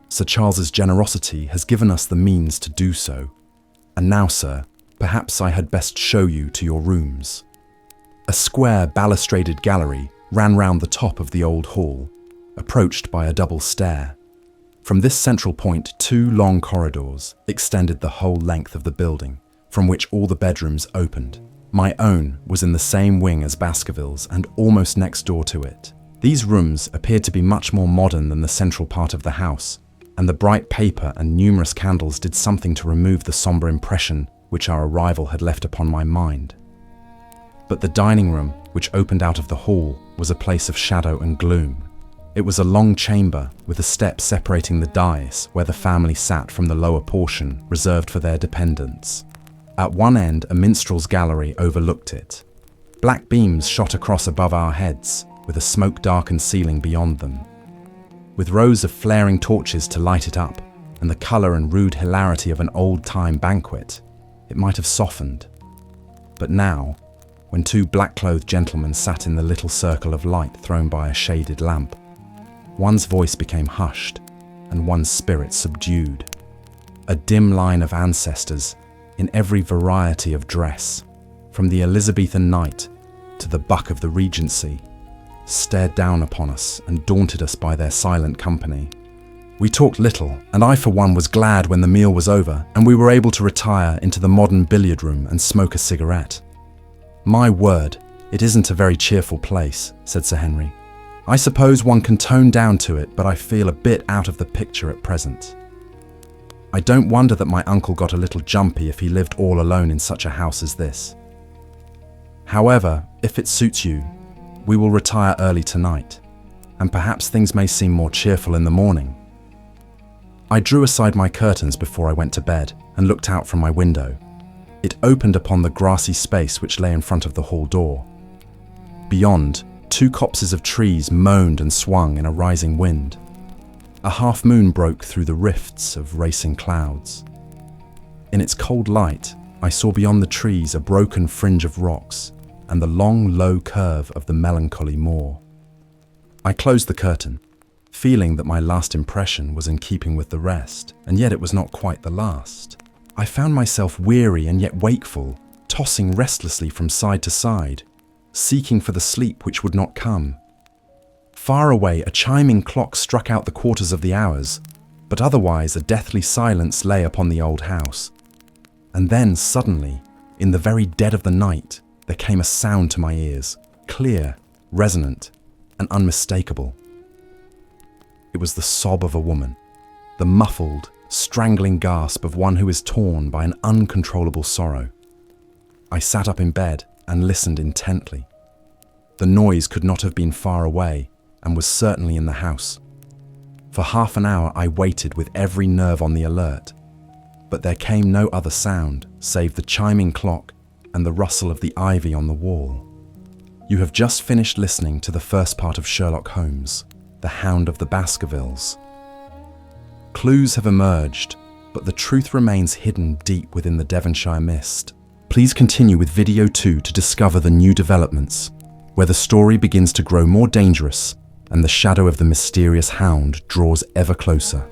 Sir Charles's generosity has given us the means to do so. And now, sir, perhaps I had best show you to your rooms." A square balustraded gallery ran round the top of the old hall, approached by a double stair. From this central point, 2 long corridors extended the whole length of the building, from which all the bedrooms opened. My own was in the same wing as Baskerville's and almost next door to it. These rooms appeared to be much more modern than the central part of the house, and the bright paper and numerous candles did something to remove the somber impression which our arrival had left upon my mind. But the dining room, which opened out of the hall, was a place of shadow and gloom. It was a long chamber with a step separating the dais where the family sat from the lower portion reserved for their dependents. At one end, a minstrel's gallery overlooked it. Black beams shot across above our heads, with a smoke-darkened ceiling beyond them. With rows of flaring torches to light it up, and the colour and rude hilarity of an old-time banquet, it might have softened. But now, when two black-clothed gentlemen sat in the little circle of light thrown by a shaded lamp, one's voice became hushed, and one's spirit subdued. A dim line of ancestors, in every variety of dress, from the Elizabethan knight to the buck of the Regency, stared down upon us and daunted us by their silent company. We talked little, and I for one was glad when the meal was over and we were able to retire into the modern billiard room and smoke a cigarette. "My word, it isn't a very cheerful place," said Sir Henry. "I suppose one can tone down to it, but I feel a bit out of the picture at present. I don't wonder that my uncle got a little jumpy if he lived all alone in such a house as this. However, if it suits you, we will retire early tonight, and perhaps things may seem more cheerful in the morning." I drew aside my curtains before I went to bed and looked out from my window. It opened upon the grassy space which lay in front of the hall door. Beyond, two copses of trees moaned and swung in a rising wind. A half-moon broke through the rifts of racing clouds. In its cold light, I saw beyond the trees a broken fringe of rocks and the long, low curve of the melancholy moor. I closed the curtain, feeling that my last impression was in keeping with the rest, and yet it was not quite the last. I found myself weary and yet wakeful, tossing restlessly from side to side, seeking for the sleep which would not come. Far away, a chiming clock struck out the quarters of the hours, but otherwise a deathly silence lay upon the old house. And then, suddenly, in the very dead of the night, there came a sound to my ears, clear, resonant, and unmistakable. It was the sob of a woman, the muffled, strangling gasp of one who is torn by an uncontrollable sorrow. I sat up in bed and listened intently. The noise could not have been far away and was certainly in the house. For half an hour I waited with every nerve on the alert, but there came no other sound save the chiming clock and the rustle of the ivy on the wall. You have just finished listening to the first part of Sherlock Holmes, The Hound of the Baskervilles. Clues have emerged, but the truth remains hidden deep within the Devonshire mist. Please continue with video 2 to discover the new developments, where the story begins to grow more dangerous and the shadow of the mysterious Hound draws ever closer.